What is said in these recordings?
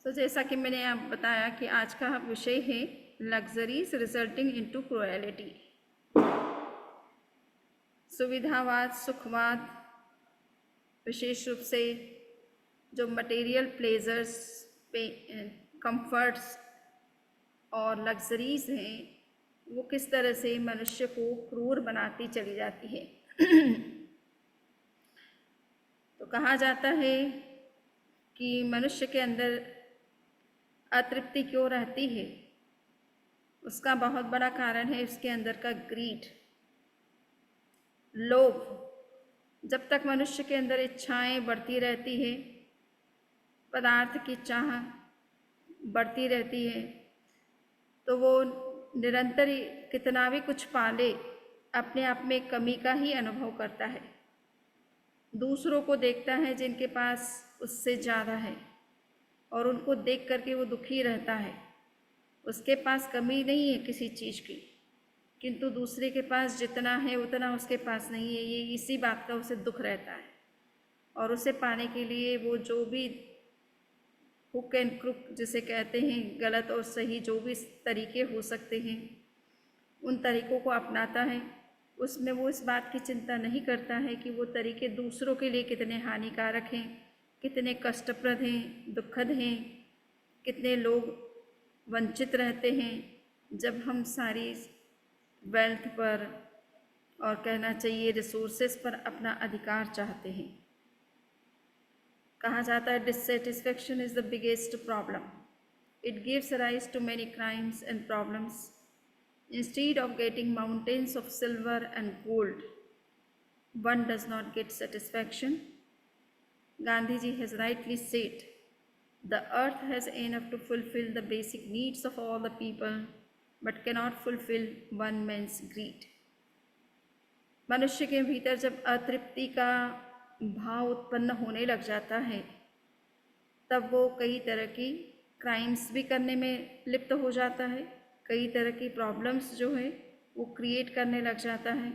तो जैसा कि मैंने आप बताया कि आज का विषय है लग्जरीज रिजल्टिंग इनटू क्रुएलिटी। सुविधावाद, सुखवाद, विशेष रूप से जो मटेरियल प्लेजर्स पे कंफर्ट्स और लग्जरीज हैं वो किस तरह से मनुष्य को क्रूर बनाती चली जाती है। तो कहा जाता है कि मनुष्य के अंदर अतृप्ति क्यों रहती है, उसका बहुत बड़ा कारण है उसके अंदर का ग्रीड, लोभ। जब तक मनुष्य के अंदर इच्छाएं बढ़ती रहती है, पदार्थ की चाह बढ़ती रहती है, तो वो निरंतर कितना भी कुछ पाले अपने आप में कमी का ही अनुभव करता है। दूसरों को देखता है जिनके पास उससे ज़्यादा है और उनको देख करके वो दुखी रहता है। उसके पास कमी नहीं है किसी चीज़ की, किंतु दूसरे के पास जितना है उतना उसके पास नहीं है। ये इसी बात का उसे दुख रहता है और उसे पाने के लिए वो जो भी हुक एंड क्रुक जिसे कहते हैं, गलत और सही जो भी तरीके हो सकते हैं उन तरीक़ों को अपनाता है। उसमें वो इस बात की चिंता नहीं करता है कि वो तरीके दूसरों के लिए कितने हानिकारक हैं, कितने कष्टप्रद हैं, दुखद हैं, कितने लोग वंचित रहते हैं। जब हम सारी वेल्थ पर और कहना चाहिए रिसोर्सेस पर अपना अधिकार चाहते हैं। कहा जाता है dissatisfaction is the biggest problem, it gives rise to many crimes and problems. Instead of getting mountains of silver and gold, one does not get satisfaction. Gandhiji has rightly said, the earth has enough to fulfill the basic needs of all the people, but cannot fulfill one man's greed. मनुष्य के भीतर जब अतृप्ति का भाव उत्पन्न होने लग जाता है, तब वो कई तरह की क्राइम्स भी करने में लिप्त हो जाता है, कई तरह की प्रॉब्लम्स जो है वो क्रिएट करने लग जाता है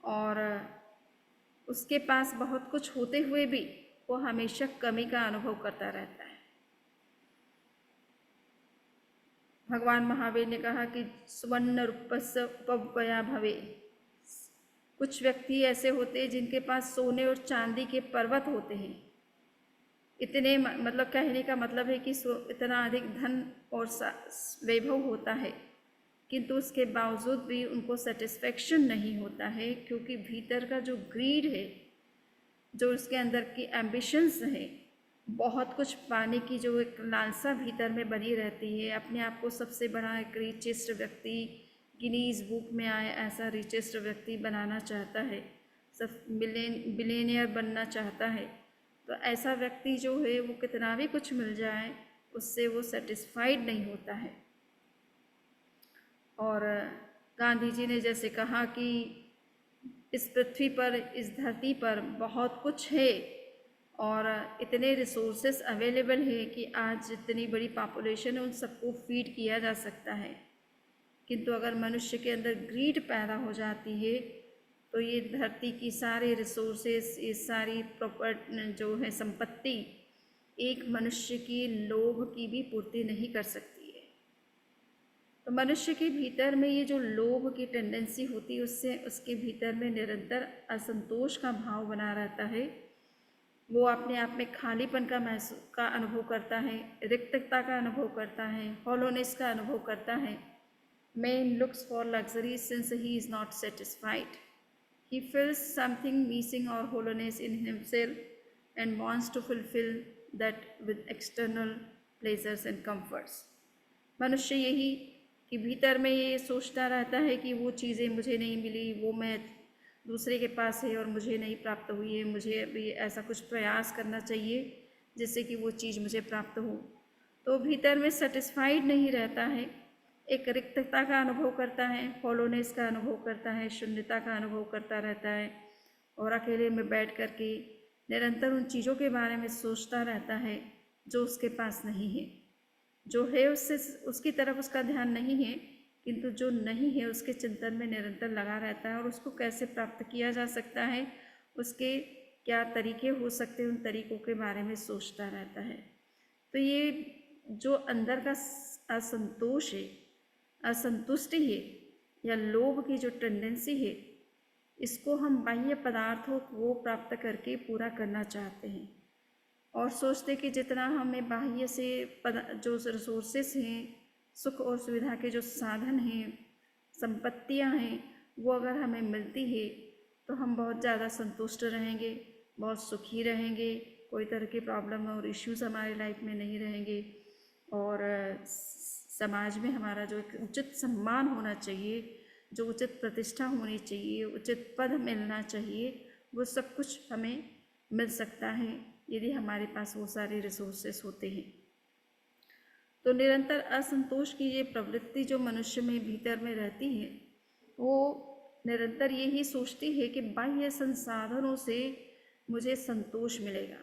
और उसके पास बहुत कुछ होते हुए भी वो हमेशा कमी का अनुभव करता रहता है। भगवान महावीर ने कहा कि स्वर्ण रूपस्य उपव्यया भवे। कुछ व्यक्ति ऐसे होते हैं जिनके पास सोने और चांदी के पर्वत होते हैं, इतने मतलब कहने का मतलब है कि इतना अधिक धन और वैभव होता है, किंतु उसके बावजूद भी उनको सेटिस्फेक्शन नहीं होता है, क्योंकि भीतर का जो ग्रीड है, जो उसके अंदर की एम्बिशंस है, बहुत कुछ पाने की जो एक लालसा भीतर में बनी रहती है। अपने आप को सबसे बड़ा एक रिचेस्ट व्यक्ति, गिनीज बुक में आए ऐसा रिचेस्ट व्यक्ति बनाना चाहता है, सब बिलियनियर बनना चाहता है। तो ऐसा व्यक्ति जो है वो कितना भी कुछ मिल जाए उससे वो सेटिस्फाइड नहीं होता है। और गांधी जी ने जैसे कहा कि इस पृथ्वी पर, इस धरती पर बहुत कुछ है और इतने रिसोर्सेस अवेलेबल है कि आज जितनी बड़ी पॉपुलेशन है उन सबको फीड किया जा सकता है, किंतु अगर मनुष्य के अंदर ग्रीड पैदा हो जाती है तो ये धरती की सारे रिसोर्सेस, ये सारी प्रॉपर्टी जो है संपत्ति एक मनुष्य की लोभ की भी पूर्ति नहीं कर सकती है। तो मनुष्य के भीतर में ये जो लोभ की टेंडेंसी होती है उससे उसके भीतर में निरंतर असंतोष का भाव बना रहता है। वो अपने आप में खालीपन का अनुभव करता है, रिक्तता का अनुभव करता है, हॉलोनेस का अनुभव करता है। Man looks for luxury since he is not satisfied. He feels something missing or hollowness in himself and wants to fulfill that with external pleasures and comforts. मनुष्य यही कि भीतर में ये सोचता रहता है कि वो चीज़ें मुझे नहीं मिली, वो मैं दूसरे के पास है और मुझे नहीं प्राप्त हुई है, मुझे अभी ऐसा कुछ प्रयास करना चाहिए जिससे कि वो चीज़ मुझे प्राप्त हो। तो भीतर में सेटिस्फाइड नहीं रहता है, एक रिक्तता का अनुभव करता है, हॉलोनेस का अनुभव करता है, शून्यता का अनुभव करता रहता है और अकेले में बैठ कर के निरंतर उन चीज़ों के बारे में सोचता रहता है जो उसके पास नहीं है। जो है उससे उसकी तरफ उसका ध्यान नहीं है, किंतु जो नहीं है उसके चिंतन में निरंतर लगा रहता है और उसको कैसे प्राप्त किया जा सकता है, उसके क्या तरीके हो सकते हैं, उन तरीक़ों के बारे में सोचता रहता है। तो ये जो अंदर का असंतोष है, असंतुष्टि है या लोभ की जो टेंडेंसी है, इसको हम बाह्य पदार्थों को प्राप्त करके पूरा करना चाहते हैं और सोचते कि जितना हमें बाह्य से जो रिसोर्सेस हैं, सुख और सुविधा के जो साधन हैं, संपत्तियां हैं, वो अगर हमें मिलती है तो हम बहुत ज़्यादा संतुष्ट रहेंगे, बहुत सुखी रहेंगे, कोई तरह की प्रॉब्लम और इश्यूज़ हमारी लाइफ में नहीं रहेंगे और समाज में हमारा जो एक उचित सम्मान होना चाहिए, जो उचित प्रतिष्ठा होनी चाहिए, उचित पद मिलना चाहिए, वो सब कुछ हमें मिल सकता है यदि हमारे पास वो सारे रिसोर्सेस होते हैं। तो निरंतर असंतोष की ये प्रवृत्ति जो मनुष्य में भीतर में रहती है, वो निरंतर यही सोचती है कि बाह्य संसाधनों से मुझे संतोष मिलेगा,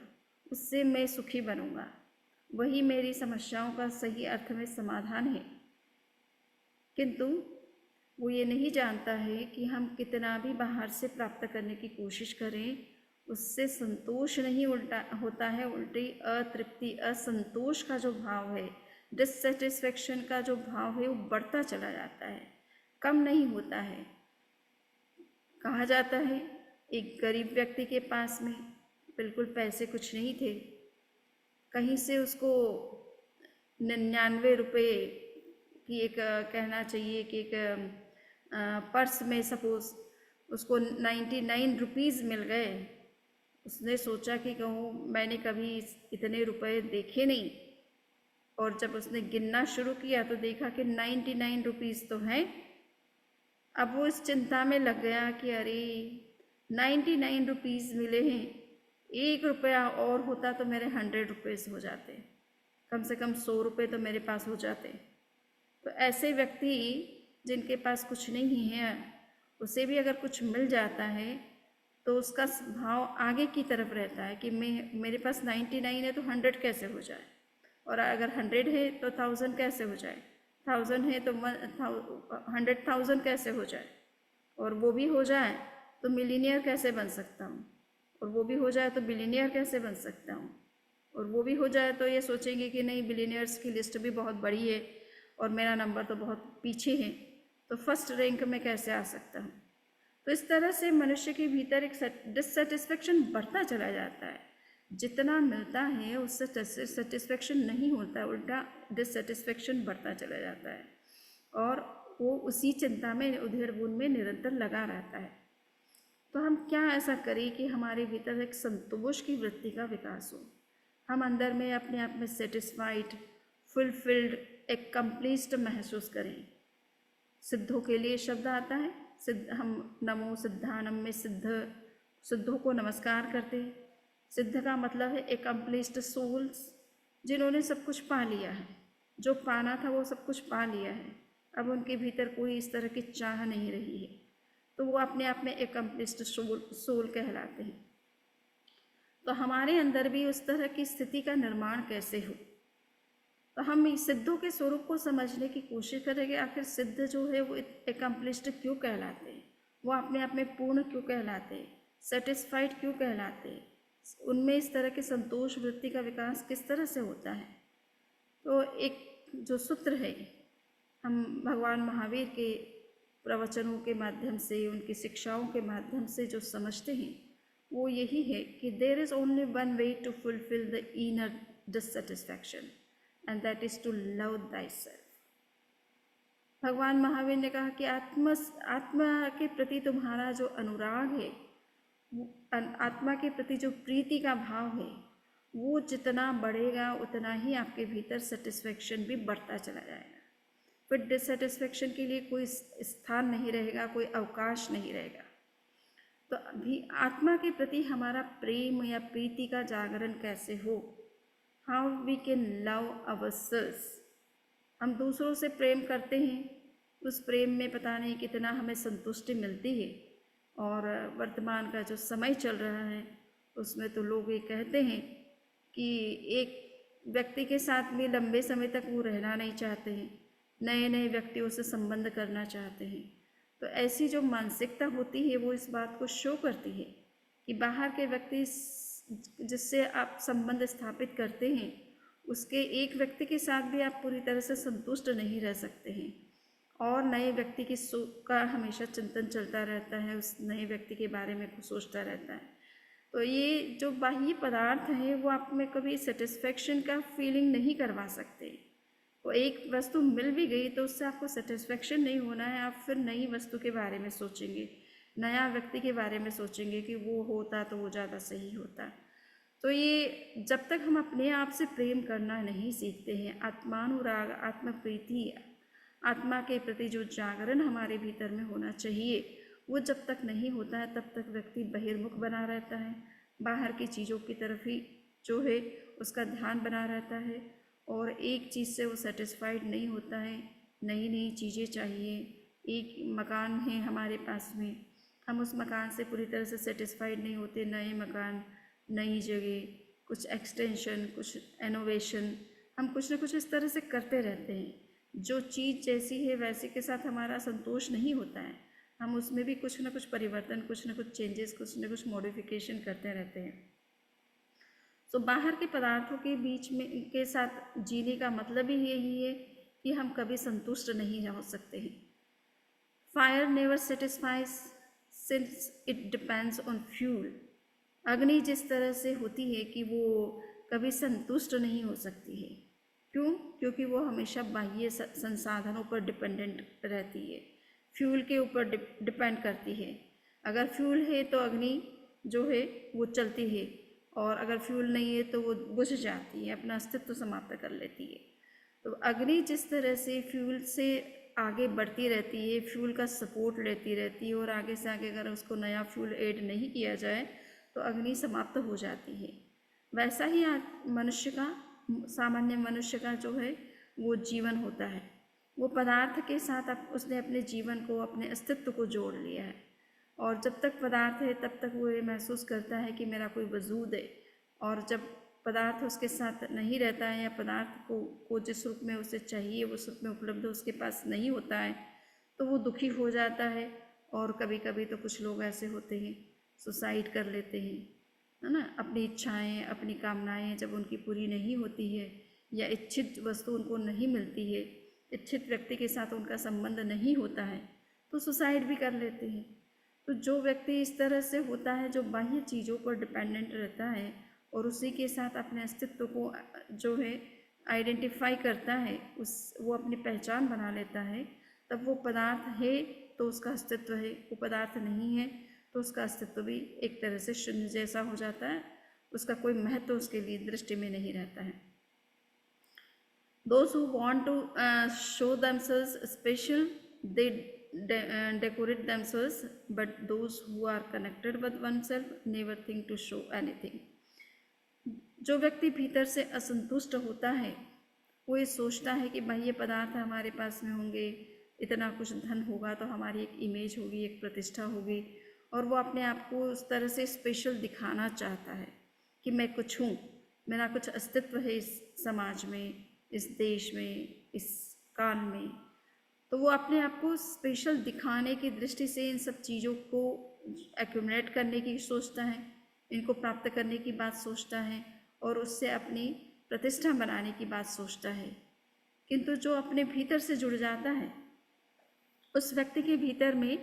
उससे मैं सुखी बनूंगा, वही मेरी समस्याओं का सही अर्थ में समाधान है। किंतु वो ये नहीं जानता है कि हम कितना भी बाहर से प्राप्त करने की कोशिश करें, उससे संतोष नहीं उल्टा होता है, उल्टी अतृप्ति, असंतोष का जो भाव है, डिससेटिस्फेक्शन का जो भाव है, वो बढ़ता चला जाता है, कम नहीं होता है। कहा जाता है एक गरीब व्यक्ति के पास में बिल्कुल पैसे कुछ नहीं थे, कहीं से उसको 99 रुपये की एक कहना चाहिए कि एक पर्स में सपोज उसको 99 रुपीज़ मिल गए। उसने सोचा कि कहूँ मैंने कभी इतने रुपए देखे नहीं, और जब उसने गिनना शुरू किया तो देखा कि 99 रुपीज़ तो हैं। अब वो इस चिंता में लग गया कि अरे 99 रुपीज़ मिले हैं, 1 रुपया और होता तो मेरे 100 रुपीज़ हो जाते, कम से कम 100 रुपये तो मेरे पास हो जाते। तो ऐसे व्यक्ति जिनके पास कुछ नहीं है, उसे भी अगर कुछ मिल जाता है तो उसका भाव आगे की तरफ रहता है कि मेरे पास 99 है तो 100 कैसे हो जाए, और अगर 100 है तो 1000 कैसे हो जाए, 1000 है तो 100,000 कैसे हो जाए, और वो भी हो जाए तो मिलीनियर कैसे बन सकता हूँ, और वो भी हो जाए तो बिलीनियर कैसे बन सकता हूँ, और वो भी हो जाए तो ये सोचेंगे कि नहीं बिलीनियर्स की लिस्ट भी बहुत बड़ी है और मेरा नंबर तो बहुत पीछे है, तो फर्स्ट रैंक में कैसे आ सकता हूँ। तो इस तरह से मनुष्य के भीतर एक डिससेटिस्फेक्शन बढ़ता चला जाता है। जितना मिलता है उससे सेटिस्फेक्शन नहीं होता, उल्टा डिससेटिस्फेक्शन बढ़ता चला जाता है और वो उसी चिंता में, उधेड़-बुन में निरंतर लगा रहता है। तो हम क्या ऐसा करें कि हमारे भीतर एक संतोष की वृत्ति का विकास हो, हम अंदर में अपने आप में सेटिस्फाइड, फुलफिल्ड, एक कंप्लीट महसूस करें। सिद्धों के लिए शब्द आता है, सिद्ध, हम नमो सिद्धानम में सिद्धों को नमस्कार करते हैं। सिद्ध का मतलब है एकम्प्लिश्ड सोल्स, जिन्होंने सब कुछ पा लिया है, जो पाना था वो सब कुछ पा लिया है, अब उनके भीतर कोई इस तरह की चाह नहीं रही है, तो वो अपने आप में एकम्प्लिश्ड सोल कहलाते हैं। तो हमारे अंदर भी उस तरह की स्थिति का निर्माण कैसे हो, तो हम सिद्धों के स्वरूप को समझने की कोशिश करेंगे। आखिर सिद्ध जो है वो एकम्प्लिश्ड क्यों कहलाते हैं, वो अपने आप में पूर्ण क्यों कहलाते हैं, सेटिस्फाइड क्यों कहलाते हैं, उनमें इस तरह के संतोष वृत्ति का विकास किस तरह से होता है। तो एक जो सूत्र है, हम भगवान महावीर के प्रवचनों के माध्यम से, उनकी शिक्षाओं के माध्यम से जो समझते हैं वो यही है कि there is only one way to fulfil the inner dissatisfaction and that is to love thyself। भगवान महावीर ने कहा कि आत्मा के प्रति तुम्हारा जो अनुराग है, आत्मा के प्रति जो प्रीति का भाव है, वो जितना बढ़ेगा उतना ही आपके भीतर सेटिस्फेक्शन भी बढ़ता चला जाएगा। फिर डिससेटिस्फेक्शन के लिए कोई स्थान नहीं रहेगा, कोई अवकाश नहीं रहेगा। तो अभी आत्मा के प्रति हमारा प्रेम या प्रीति का जागरण कैसे हो, how we can love ourselves. हम दूसरों से प्रेम करते हैं, उस प्रेम में पता नहीं कितना हमें संतुष्टि मिलती है, और वर्तमान का जो समय चल रहा है उसमें तो लोग ये कहते हैं कि एक व्यक्ति के साथ भी लंबे समय तक वो रहना नहीं चाहते हैं, नए नए व्यक्तियों से संबंध करना चाहते हैं। तो ऐसी जो मानसिकता होती है वो इस बात को शो करती है कि बाहर के व्यक्ति जिससे आप संबंध स्थापित करते हैं उसके एक व्यक्ति के साथ भी आप पूरी तरह से संतुष्ट नहीं रह सकते हैं और नए व्यक्ति की का हमेशा चिंतन चलता रहता है, उस नए व्यक्ति के बारे में कुछ सोचता रहता है। तो ये जो बाह्य पदार्थ हैं वो आप में कभी सेटिस्फेक्शन का फीलिंग नहीं करवा सकते। वो एक वस्तु मिल भी गई तो उससे आपको सेटिस्फेक्शन नहीं होना है, आप फिर नई वस्तु के बारे में सोचेंगे, नया व्यक्ति के बारे में सोचेंगे कि वो होता तो वो ज़्यादा सही होता। तो ये जब तक हम अपने आप से प्रेम करना नहीं सीखते हैं, आत्मानुराग, आत्मप्रीति, आत्मा के प्रति जो जागरण हमारे भीतर में होना चाहिए वो जब तक नहीं होता है तब तक व्यक्ति बहिर्मुख बना रहता है, बाहर की चीज़ों की तरफ ही जो है उसका ध्यान बना रहता है और एक चीज़ से वो सेटिस्फाइड नहीं होता है, नई नई चीज़ें चाहिए। एक मकान है हमारे पास में, हम उस मकान से पूरी तरह से सेटिस्फाइड नहीं होते, नए मकान, नई जगह, कुछ एक्सटेंशन, कुछ इनोवेशन, हम कुछ ना कुछ इस तरह से करते रहते हैं। जो चीज़ जैसी है वैसे के साथ हमारा संतोष नहीं होता है, हम उसमें भी कुछ ना कुछ परिवर्तन, कुछ ना कुछ चेंजेस, कुछ ना कुछ मॉडिफिकेशन करते रहते हैं। तो बाहर के पदार्थों के बीच में के साथ जीने का मतलब ही यही है कि हम कभी संतुष्ट नहीं हो सकते हैं। Fire never satisfies since it depends on fuel. अग्नि जिस तरह से होती है कि वो कभी संतुष्ट नहीं हो सकती है। क्यों? क्योंकि वो हमेशा बाह्य संसाधनों पर डिपेंडेंट रहती है, फ्यूल के ऊपर डिपेंड करती है। अगर फ्यूल है तो अग्नि जो है वो चलती है और अगर फ्यूल नहीं है तो वो बुझ जाती है, अपना अस्तित्व समाप्त कर लेती है। तो अग्नि जिस तरह से फ्यूल से आगे बढ़ती रहती है, फ्यूल का सपोर्ट लेती रहती है और आगे से आगे अगर उसको नया फ्यूल ऐड नहीं किया जाए तो अग्नि समाप्त हो जाती है। वैसा ही मनुष्य का, सामान्य मनुष्य का जो है वो जीवन होता है। वो पदार्थ के साथ उसने अपने जीवन को, अपने अस्तित्व को जोड़ लिया है और जब तक पदार्थ है तब तक वो ये महसूस करता है कि मेरा कोई वजूद है। और जब पदार्थ उसके साथ नहीं रहता है या पदार्थ को जिस रूप में उसे चाहिए वो रूप में उपलब्ध उसके पास नहीं होता है तो वो दुखी हो जाता है। और कभी कभी तो कुछ लोग ऐसे होते हैं सुसाइड कर लेते हैं, है ना। अपनी इच्छाएं, अपनी कामनाएं जब उनकी पूरी नहीं होती है या इच्छित वस्तु उनको नहीं मिलती है, इच्छित व्यक्ति के साथ उनका संबंध नहीं होता है तो सुसाइड भी कर लेते हैं। तो जो व्यक्ति इस तरह से होता है, जो बाह्य चीज़ों पर डिपेंडेंट रहता है और उसी के साथ अपने अस्तित्व को जो है आइडेंटिफाई करता है, वो अपनी पहचान बना लेता है, तब वो पदार्थ है तो उसका अस्तित्व है, वो पदार्थ नहीं है तो उसका अस्तित्व भी एक तरह से शून्य जैसा हो जाता है, उसका कोई महत्व उसके लिए दृष्टि में नहीं रहता है। Those who want to show themselves special, they decorate themselves, but those who are connected with oneself never think to show anything. जो व्यक्ति भीतर से असंतुष्ट होता है वो ये सोचता है कि बाह्य पदार्थ हमारे पास में होंगे, इतना कुछ धन होगा तो हमारी एक इमेज होगी, एक प्रतिष्ठा होगी, और वो अपने आप को उस तरह से स्पेशल दिखाना चाहता है कि मैं कुछ हूँ, मेरा कुछ अस्तित्व है इस समाज में, इस देश में, इस काल में। तो वो अपने आप को स्पेशल दिखाने की दृष्टि से इन सब चीज़ों को एक्यूमुलेट करने की सोचता है, इनको प्राप्त करने की बात सोचता है और उससे अपनी प्रतिष्ठा बनाने की बात सोचता है। किंतु जो अपने भीतर से जुड़ जाता है उस व्यक्ति के भीतर में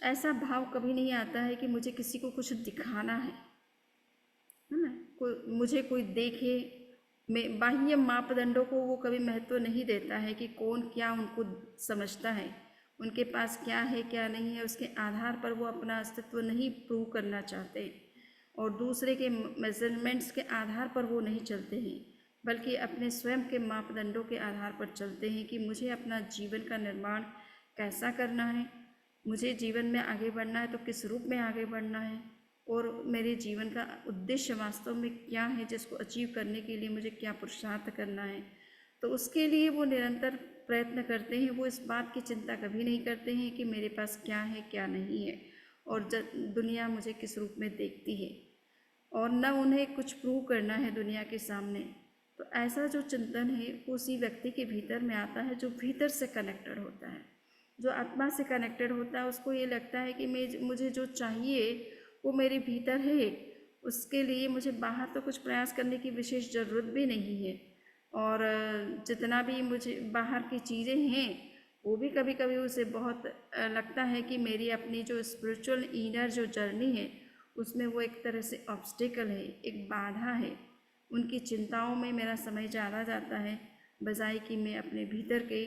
ऐसा भाव कभी नहीं आता है कि मुझे किसी को कुछ दिखाना है ना, मुझे कोई देखे। में बाह्य मापदंडों को वो कभी महत्व नहीं देता है कि कौन क्या उनको समझता है, उनके पास क्या है क्या नहीं है, उसके आधार पर वो अपना अस्तित्व नहीं प्रूव करना चाहते और दूसरे के मेजरमेंट्स के आधार पर वो नहीं चलते हैं, बल्कि अपने स्वयं के मापदंडों के आधार पर चलते हैं कि मुझे अपना जीवन का निर्माण कैसा करना है, मुझे जीवन में आगे बढ़ना है तो किस रूप में आगे बढ़ना है और मेरे जीवन का उद्देश्य वास्तव में क्या है, जिसको अचीव करने के लिए मुझे क्या पुरुषार्थ करना है। तो उसके लिए वो निरंतर प्रयत्न करते हैं। वो इस बात की चिंता कभी नहीं करते हैं कि मेरे पास क्या है क्या नहीं है और दुनिया मुझे किस रूप में देखती है, और न उन्हें कुछ प्रूव करना है दुनिया के सामने। तो ऐसा जो चिंतन है वो उसी व्यक्ति के भीतर में आता है जो भीतर से कनेक्टेड होता है, जो आत्मा से कनेक्टेड होता है। उसको ये लगता है कि मुझे जो चाहिए वो मेरे भीतर है, उसके लिए मुझे बाहर तो कुछ प्रयास करने की विशेष ज़रूरत भी नहीं है। और जितना भी मुझे बाहर की चीज़ें हैं वो भी कभी कभी उसे बहुत लगता है कि मेरी अपनी जो स्पिरिचुअल इनर जो जर्नी है उसमें वो एक तरह से ऑब्स्टिकल है, एक बाधा है। उनकी चिंताओं में मेरा समय ज़्यादा जाता है, बजाय कि मैं अपने भीतर के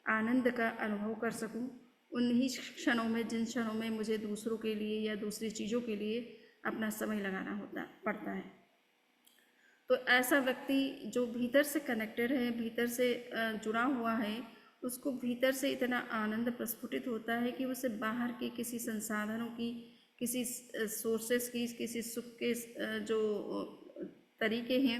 आनंद का अनुभव कर सकूं उन्हीं क्षणों में जिन क्षणों में मुझे दूसरों के लिए या दूसरी चीज़ों के लिए अपना समय लगाना होता पड़ता है। तो ऐसा व्यक्ति जो भीतर से कनेक्टेड है, भीतर से जुड़ा हुआ है, उसको भीतर से इतना आनंद प्रस्फुटित होता है कि उसे बाहर के किसी संसाधनों की, किसी सोर्सेस की, किसी सुख के जो तरीके हैं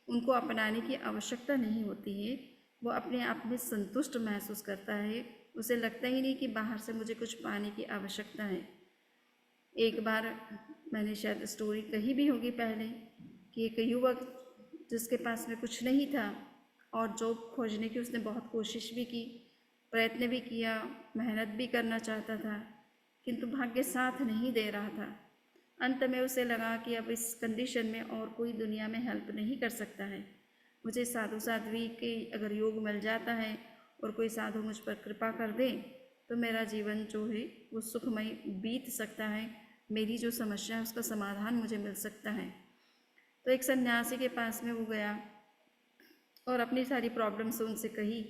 उनको अपनाने की आवश्यकता नहीं होती है। वो अपने आप में संतुष्ट महसूस करता है, उसे लगता ही नहीं कि बाहर से मुझे कुछ पाने की आवश्यकता है। एक बार मैंने शायद स्टोरी कही भी होगी पहले कि एक युवक जिसके पास में कुछ नहीं था और जॉब खोजने की उसने बहुत कोशिश भी की, प्रयत्न भी किया, मेहनत भी करना चाहता था, किंतु भाग्य साथ नहीं दे रहा था। अंत में उसे लगा कि अब इस कंडीशन में और कोई दुनिया में हेल्प नहीं कर सकता है। मुझे साधु साध्वी के अगर योग मिल जाता है और कोई साधु मुझ पर कृपा कर दे तो मेरा जीवन जो है वो सुखमय बीत सकता है, मेरी जो समस्या है उसका समाधान मुझे मिल सकता है। तो एक सन्यासी के पास में वो गया और अपनी सारी प्रॉब्लम्स उनसे कही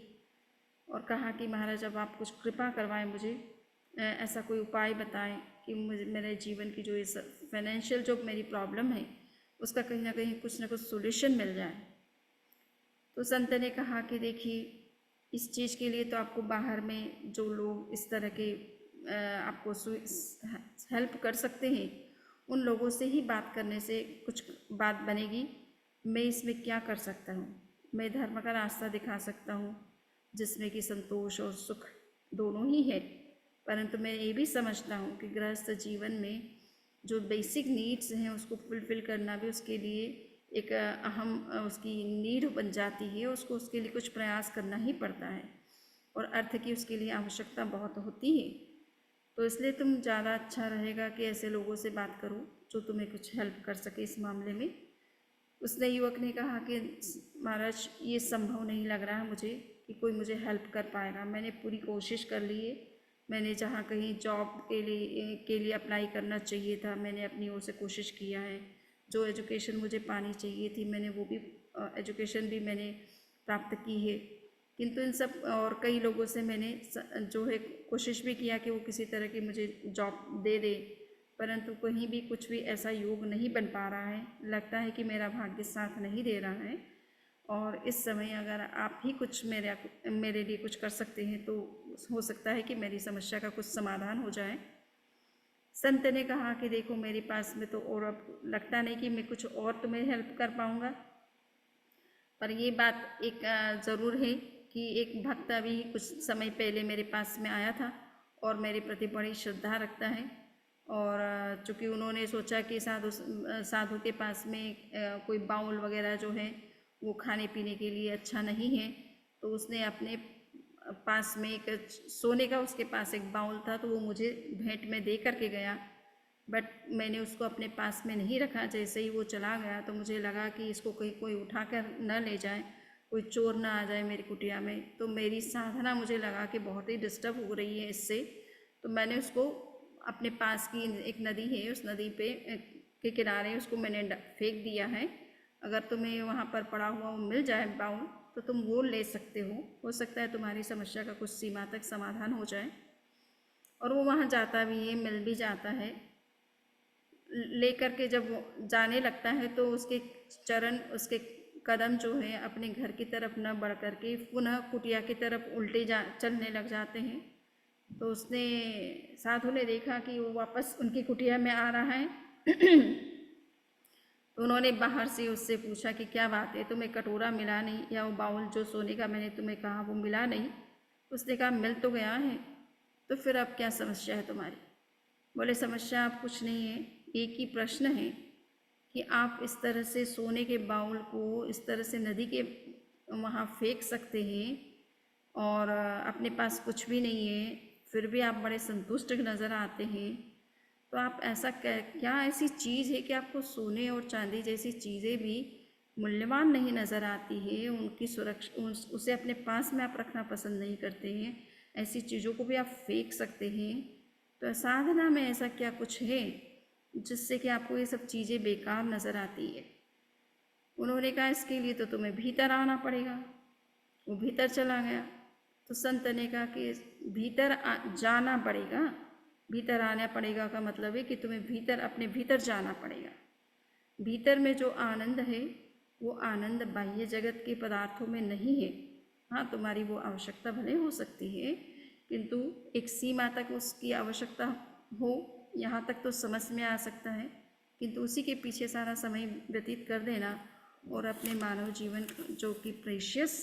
और कहा कि महाराज अब आप कुछ कृपा करवाएं, मुझे ऐसा कोई उपाय बताएं कि मुझे मेरे जीवन की जो इस फाइनेंशियल जो मेरी प्रॉब्लम है उसका कहीं ना कहीं कुछ ना कुछ सोल्यूशन मिल जाए। तो संत ने कहा कि देखिए, इस चीज़ के लिए तो आपको बाहर में जो लोग इस तरह के आपको हेल्प कर सकते हैं उन लोगों से ही बात करने से कुछ बात बनेगी। मैं इसमें क्या कर सकता हूँ? मैं धर्म का रास्ता दिखा सकता हूँ जिसमें कि संतोष और सुख दोनों ही है, परंतु मैं ये भी समझता हूँ कि गृहस्थ जीवन में जो बेसिक नीड्स हैं उसको फुलफ़िल करना भी उसके लिए एक अहम उसकी नीड बन जाती है। उसको उसके लिए कुछ प्रयास करना ही पड़ता है और अर्थ की उसके लिए आवश्यकता बहुत होती है। तो इसलिए तुम ज़्यादा अच्छा रहेगा कि ऐसे लोगों से बात करो जो तुम्हें कुछ हेल्प कर सके इस मामले में। उसने युवक ने कहा कि महाराज ये संभव नहीं लग रहा मुझे कि कोई मुझे हेल्प कर पाएगा। मैंने पूरी कोशिश कर ली है, मैंने जहाँ कहीं जॉब के लिए अप्लाई करना चाहिए था मैंने अपनी ओर से कोशिश किया है, जो एजुकेशन मुझे पानी चाहिए थी मैंने वो भी एजुकेशन भी मैंने प्राप्त की है, किंतु इन सब और कई लोगों से मैंने जो है कोशिश भी किया कि वो किसी तरह की मुझे जॉब दे दे, परंतु कहीं भी कुछ भी ऐसा योग नहीं बन पा रहा है। लगता है कि मेरा भाग्य साथ नहीं दे रहा है और इस समय अगर आप ही कुछ मेरे लिए कुछ कर सकते हैं तो हो सकता है कि मेरी समस्या का कुछ समाधान हो जाए। संत ने कहा कि देखो, मेरे पास में तो और अब लगता नहीं कि मैं कुछ और तुम्हें हेल्प कर पाऊँगा, पर ये बात एक ज़रूर है कि एक भक्त अभी कुछ समय पहले मेरे पास में आया था और मेरे प्रति बड़ी श्रद्धा रखता है और चूँकि उन्होंने सोचा कि साधु के पास में कोई बाउल वगैरह जो है वो खाने पीने के लिए अच्छा नहीं है, तो उसने अपने पास में एक सोने का उसके पास एक बाउल था तो वो मुझे भेंट में दे करके गया, बट मैंने उसको अपने पास में नहीं रखा। जैसे ही वो चला गया तो मुझे लगा कि इसको कहीं कोई उठा कर न ले जाए, कोई चोर ना आ जाए मेरी कुटिया में। तो मेरी साधना मुझे लगा कि बहुत ही डिस्टर्ब हो रही है इससे, तो मैंने उसको अपने पास की एक नदी है उस नदी के किनारे उसको मैंने फेंक दिया है। अगर तुम्हें वहाँ पर पड़ा हुआ वो मिल जाए बाउल तो तुम वो ले सकते हो सकता है तुम्हारी समस्या का कुछ सीमा तक समाधान हो जाए। और वो वहाँ जाता भी है, मिल भी जाता है। लेकर के जब वो जाने लगता है तो उसके चरण, उसके कदम जो है अपने घर की तरफ न बढ़ कर के पुनः कुटिया की तरफ उल्टे चलने लग जाते हैं। तो उसने साधु ने देखा कि वो वापस उनकी कुटिया में आ रहा है तो उन्होंने बाहर से उससे पूछा कि क्या बात है, तुम्हें कटोरा मिला नहीं या वो बाउल जो सोने का मैंने तुम्हें कहा वो मिला नहीं? उसने कहा मिल तो गया है, तो फिर अब क्या समस्या है तुम्हारी? बोले समस्या अब कुछ नहीं है, एक ही प्रश्न है कि आप इस तरह से सोने के बाउल को इस तरह से नदी के वहाँ फेंक सकते हैं और अपने पास कुछ भी नहीं है, फिर भी आप बड़े संतुष्ट नज़र आते हैं। तो आप ऐसा क्या ऐसी चीज़ है कि आपको सोने और चांदी जैसी चीज़ें भी मूल्यवान नहीं नज़र आती है, उनकी सुरक्षा उसे अपने पास में आप रखना पसंद नहीं करते हैं, ऐसी चीज़ों को भी आप फेंक सकते हैं। तो साधना में ऐसा क्या कुछ है जिससे कि आपको ये सब चीज़ें बेकार नज़र आती है? उन्होंने कहा इसके लिए तो तुम्हें भीतर आना पड़ेगा। वो भीतर चला गया। तो संत ने कहा कि भीतर जाना पड़ेगा। भीतर आना पड़ेगा का मतलब है कि तुम्हें भीतर अपने भीतर जाना पड़ेगा। भीतर में जो आनंद है वो आनंद बाह्य जगत के पदार्थों में नहीं है। हाँ, तुम्हारी वो आवश्यकता भले हो सकती है, किंतु एक सीमा तक उसकी आवश्यकता हो, यहाँ तक तो समझ में आ सकता है, किंतु उसी के पीछे सारा समय व्यतीत कर देना और अपने मानव जीवन जो कि प्रेशियस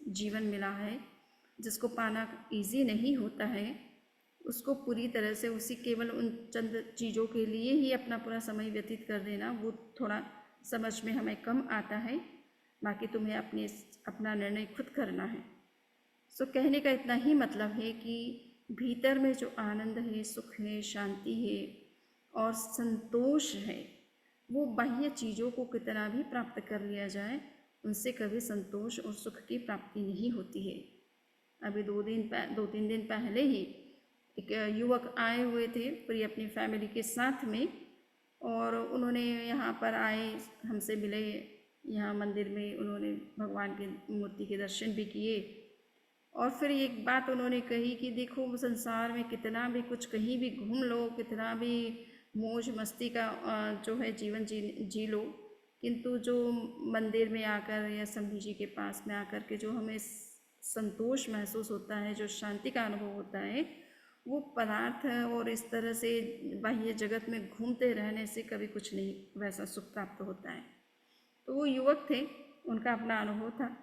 जीवन मिला है, जिसको पाना इजी नहीं होता है, उसको पूरी तरह से उसी केवल उन चंद चीज़ों के लिए ही अपना पूरा समय व्यतीत कर देना, वो थोड़ा समझ में हमें कम आता है। बाकी तुम्हें अपना निर्णय खुद करना है। सो कहने का इतना ही मतलब है कि भीतर में जो आनंद है, सुख है, शांति है और संतोष है, वो बाह्य चीज़ों को कितना भी प्राप्त कर लिया जाए, उनसे कभी संतोष और सुख की प्राप्ति नहीं होती है। अभी 2-3 दिन पहले ही एक युवक आए हुए थे पूरी अपनी फैमिली के साथ में, और उन्होंने यहाँ पर आए, हमसे मिले, यहाँ मंदिर में उन्होंने भगवान की मूर्ति के दर्शन भी किए। और फिर एक बात उन्होंने कही कि देखो, संसार में कितना भी कुछ कहीं भी घूम लो, कितना भी मौज मस्ती का जो है जीवन जी लो, किंतु जो मंदिर में आकर या शंभू जी के पास में आकर के जो हमें संतोष महसूस होता है, जो शांति का अनुभव होता है, वो पदार्थ और इस तरह से बाह्य जगत में घूमते रहने से कभी कुछ नहीं वैसा सुख प्राप्त होता है। तो वो युवक थे, उनका अपना अनुभव था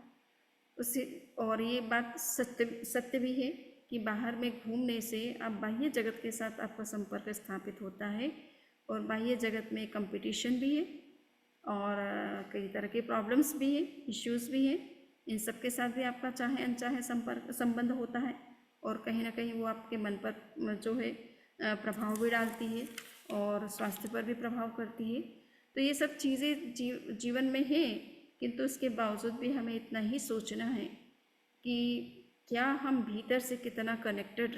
उसी। और ये बात सत्य भी है कि बाहर में घूमने से अब बाह्य जगत के साथ आपका संपर्क स्थापित होता है, और बाह्य जगत में कंपटीशन भी है और कई तरह के प्रॉब्लम्स भी है, इश्यूज़ भी है। इन सब के साथ भी आपका चाहे अनचाहे संबंध होता है, और कहीं ना कहीं वो आपके मन पर जो है प्रभाव भी डालती है और स्वास्थ्य पर भी प्रभाव करती है। तो ये सब चीज़ें जीवन में है, किंतु इसके बावजूद भी हमें इतना ही सोचना है कि क्या हम भीतर से इतना कनेक्टेड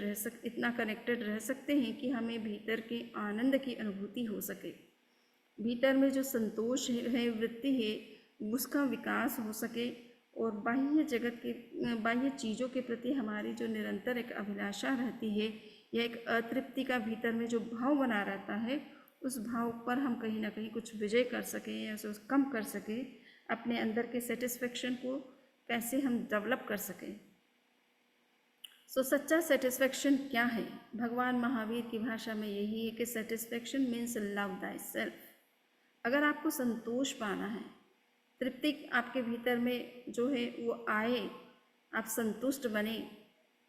रह सकते हैं कि हमें भीतर के आनंद की अनुभूति हो सके, भीतर में जो संतोष है, वृत्ति है, उसका विकास हो सके, और बाह्य चीज़ों के प्रति हमारी जो निरंतर एक अभिलाषा रहती है या एक अतृप्ति का भीतर में जो भाव बना रहता है, उस भाव पर हम कहीं ना कहीं कुछ विजय कर सकें या उसे कम कर सकें, अपने अंदर के सेटिस्फेक्शन को कैसे हम डेवलप कर सकें। सो सच्चा सेटिस्फेक्शन क्या है? भगवान महावीर की भाषा में यही है कि satisfaction means love thy self. अगर आपको संतोष पाना है, तृप्ति आपके भीतर में जो है वो आए, आप संतुष्ट बने,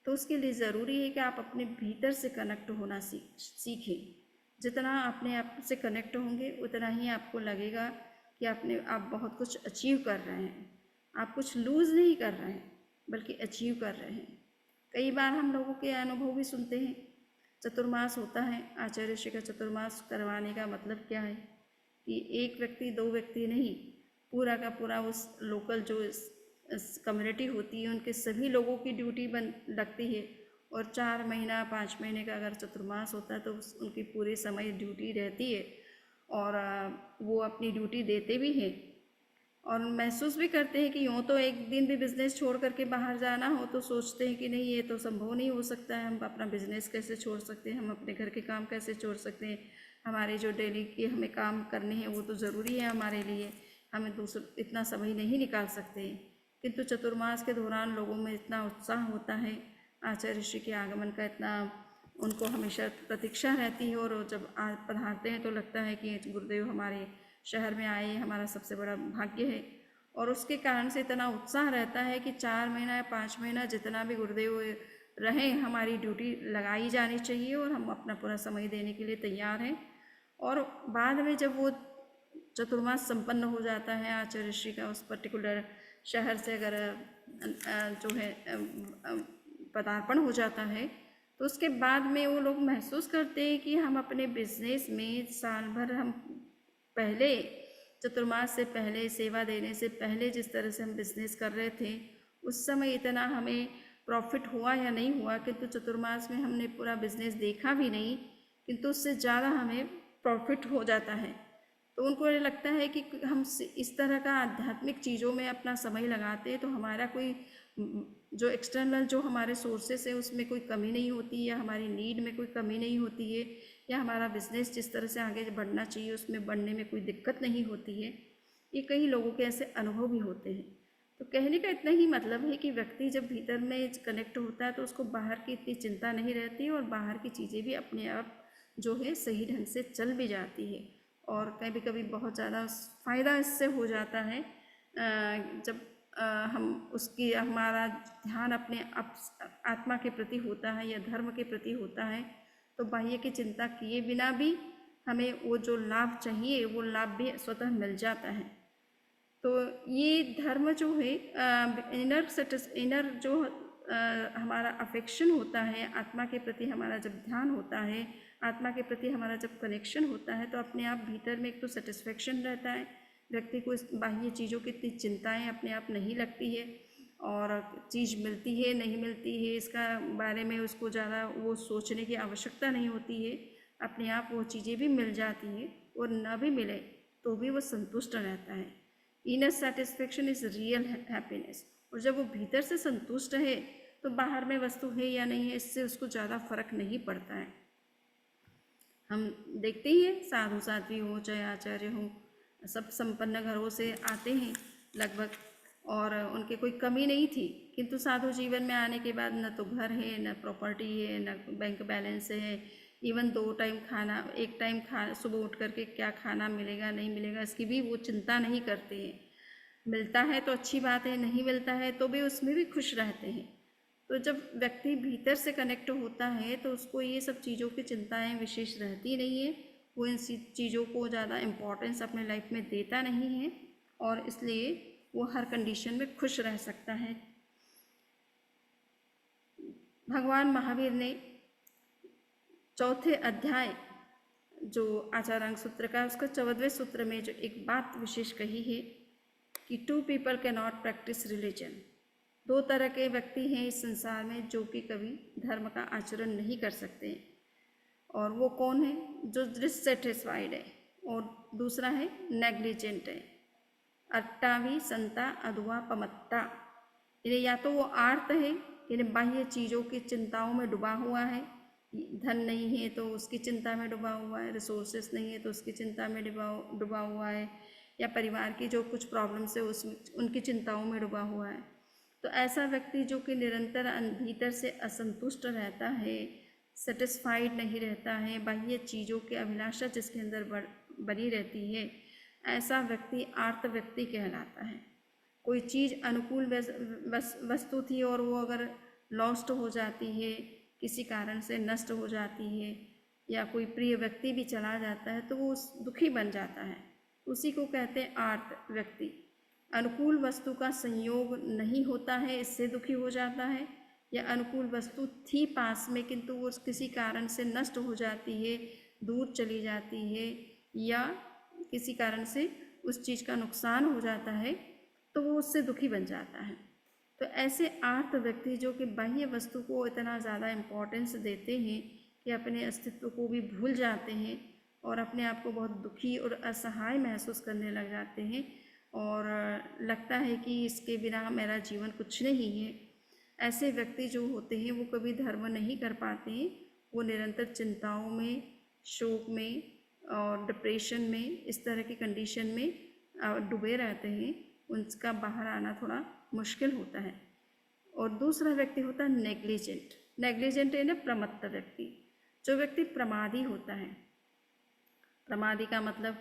तो उसके लिए ज़रूरी है कि आप अपने भीतर से कनेक्ट होना सीखें। जितना अपने आप से कनेक्ट होंगे, उतना ही आपको लगेगा कि आप बहुत कुछ अचीव कर रहे हैं। आप कुछ लूज़ नहीं कर रहे हैं, बल्कि अचीव कर रहे हैं। कई बार हम लोगों के अनुभव भी सुनते हैं। चतुर्मास होता है, आचार्य ऋषि का चतुर्मास करवाने का मतलब क्या है कि एक व्यक्ति, 2 व्यक्ति नहीं, पूरा का पूरा उस लोकल जो कम्युनिटी होती है, उनके सभी लोगों की ड्यूटी लगती है। और 4 महीना 5 महीने का अगर चतुर्मास होता है तो उनकी पूरे समय ड्यूटी रहती है, और वो अपनी ड्यूटी देते भी हैं, और महसूस भी करते हैं कि यूँ तो एक दिन भी बिज़नेस छोड़ करके बाहर जाना हो तो सोचते हैं कि नहीं, ये तो संभव नहीं हो सकता है, हम अपना बिज़नेस कैसे छोड़ सकते हैं, हम अपने घर के काम कैसे छोड़ सकते हैं, हमारे जो डेली के हमें काम करने हैं वो तो ज़रूरी है हमारे लिए, हमें इतना समय नहीं निकाल सकते। किंतु चतुर्मास के दौरान लोगों में इतना उत्साह होता है, आचार्य ऋषि के आगमन का इतना उनको हमेशा प्रतीक्षा रहती है, और जब पधारते हैं तो लगता है कि गुरुदेव हमारे शहर में आए, हमारा सबसे बड़ा भाग्य है। और उसके कारण से इतना उत्साह रहता है कि 4 महीना या 5 महीना जितना भी गुरुदेव रहें, हमारी ड्यूटी लगाई जानी चाहिए और हम अपना पूरा समय देने के लिए तैयार हैं। और बाद में जब वो चतुर्मास संपन्न हो जाता है, आचार्य ऋषि का उस पर्टिकुलर शहर से अगर जो है पदार्पण हो जाता है, तो उसके बाद में वो लोग महसूस करते हैं कि हम अपने बिजनेस में साल भर हम पहले चतुर्मास से पहले, सेवा देने से पहले जिस तरह से हम बिजनेस कर रहे थे, उस समय इतना हमें प्रॉफिट हुआ या नहीं हुआ, किंतु चतुर्मास में हमने पूरा बिजनेस देखा भी नहीं, किंतु उससे ज़्यादा हमें प्रॉफिट हो जाता है। तो उनको ये लगता है कि हम इस तरह का आध्यात्मिक चीज़ों में अपना समय लगाते हैं तो हमारा कोई जो एक्सटर्नल जो हमारे सोर्सेस है उसमें कोई कमी नहीं होती, या हमारी नीड में कोई कमी नहीं होती है, या हमारा बिजनेस जिस तरह से आगे बढ़ना चाहिए उसमें बढ़ने में कोई दिक्कत नहीं होती है। ये कई लोगों के ऐसे अनुभव भी होते हैं। तो कहने का इतना ही मतलब है कि व्यक्ति जब भीतर में कनेक्ट होता है तो उसको बाहर की इतनी चिंता नहीं रहती, और बाहर की चीज़ें भी अपने आप जो है सही ढंग से चल भी जाती है। और कभी कभी बहुत ज़्यादा फ़ायदा इससे हो जाता है जब हम उसकी हमारा ध्यान अपने आत्मा के प्रति होता है या धर्म के प्रति होता है, तो बाह्य की चिंता किए बिना भी हमें वो जो लाभ चाहिए वो लाभ भी स्वतः मिल जाता है। तो ये धर्म जो है इनर जो हमारा अफेक्शन होता है, आत्मा के प्रति हमारा जब ध्यान होता है, आत्मा के प्रति हमारा जब कनेक्शन होता है, तो अपने आप भीतर में एक तो सेटिस्फेक्शन रहता है, व्यक्ति को इस बाह्य चीज़ों की इतनी चिंताएं अपने आप नहीं लगती है, और चीज़ मिलती है नहीं मिलती है इसका बारे में उसको ज़्यादा वो सोचने की आवश्यकता नहीं होती है, अपने आप वो चीज़ें भी मिल जाती हैं, और न भी मिले तो भी वो संतुष्ट रहता है। Inner satisfaction is real happiness. और जब वो भीतर से संतुष्ट है तो बाहर में वस्तु है या नहीं है इससे उसको ज़्यादा फर्क नहीं पड़ता है। हम देखते ही हैं, साधु साध्वी हो चाहे आचार्य हो, सब संपन्न घरों से आते हैं लगभग, और उनके कोई कमी नहीं थी, किंतु साधु जीवन में आने के बाद न तो घर है, न प्रॉपर्टी है, न बैंक बैलेंस है, इवन 2 टाइम खाना, 1 टाइम सुबह उठ करके क्या खाना मिलेगा नहीं मिलेगा इसकी भी वो चिंता नहीं करते हैं। मिलता है तो अच्छी बात है, नहीं मिलता है तो भी उसमें भी खुश रहते हैं। तो जब व्यक्ति भीतर से कनेक्ट होता है तो उसको ये सब चीज़ों की चिंताएं विशेष रहती नहीं है, वो इन चीज़ों को ज़्यादा इम्पोर्टेंस अपने लाइफ में देता नहीं है, और इसलिए वो हर कंडीशन में खुश रह सकता है। भगवान महावीर ने 4थे अध्याय जो आचारांग सूत्र का उसका 14वें सूत्र में जो एक बात विशेष कही है कि 2 people कैनॉट प्रैक्टिस रिलीजन। 2 तरह के व्यक्ति हैं इस संसार में जो कि कभी धर्म का आचरण नहीं कर सकते, और वो कौन है? जो डिससेटिस्फाइड है, और दूसरा है नेग्लिजेंट है। अट्टावी संता अधुआ पमत्ता, यानी या तो वो आर्त है, यानी बाह्य चीज़ों की चिंताओं में डूबा हुआ है, धन नहीं है तो उसकी चिंता में डूबा हुआ है, रिसोर्सेस नहीं है तो उसकी चिंता में डूबा हुआ है, या परिवार की जो कुछ प्रॉब्लम्स है उस उनकी चिंताओं में डूबा हुआ है। तो ऐसा व्यक्ति जो कि निरंतर भीतर से असंतुष्ट रहता है, सेटिस्फाइड नहीं रहता है, बाह्य चीज़ों की अभिलाषा जिसके अंदर बनी रहती है, ऐसा व्यक्ति आर्त व्यक्ति कहलाता है। कोई चीज़ अनुकूल वस्तु थी और वो अगर लॉस्ट हो जाती है, किसी कारण से नष्ट हो जाती है, या कोई प्रिय व्यक्ति भी चला जाता है तो वो दुखी बन जाता है, उसी को कहते हैं आर्त व्यक्ति। अनुकूल वस्तु का संयोग नहीं होता है इससे दुखी हो जाता है, या अनुकूल वस्तु थी पास में किंतु वो किसी कारण से नष्ट हो जाती है, दूर चली जाती है, या किसी कारण से उस चीज़ का नुकसान हो जाता है तो वो उससे दुखी बन जाता है। तो ऐसे आर्त व्यक्ति जो कि बाह्य वस्तु को इतना ज़्यादा इम्पोर्टेंस देते हैं कि अपने अस्तित्व को भी भूल जाते हैं, और अपने आप को बहुत दुखी और असहाय महसूस करने लग जाते हैं, और लगता है कि इसके बिना मेरा जीवन कुछ नहीं है। ऐसे व्यक्ति जो होते हैं वो कभी धर्म नहीं कर पाते हैं, वो निरंतर चिंताओं में, शोक में और डिप्रेशन में, इस तरह की कंडीशन में डूबे रहते हैं, उनका बाहर आना थोड़ा मुश्किल होता है। और दूसरा व्यक्ति होता है नेग्लिजेंट। नेग्लिजेंट है ना प्रमत्त व्यक्ति, जो व्यक्ति प्रमादी होता है। प्रमादी का मतलब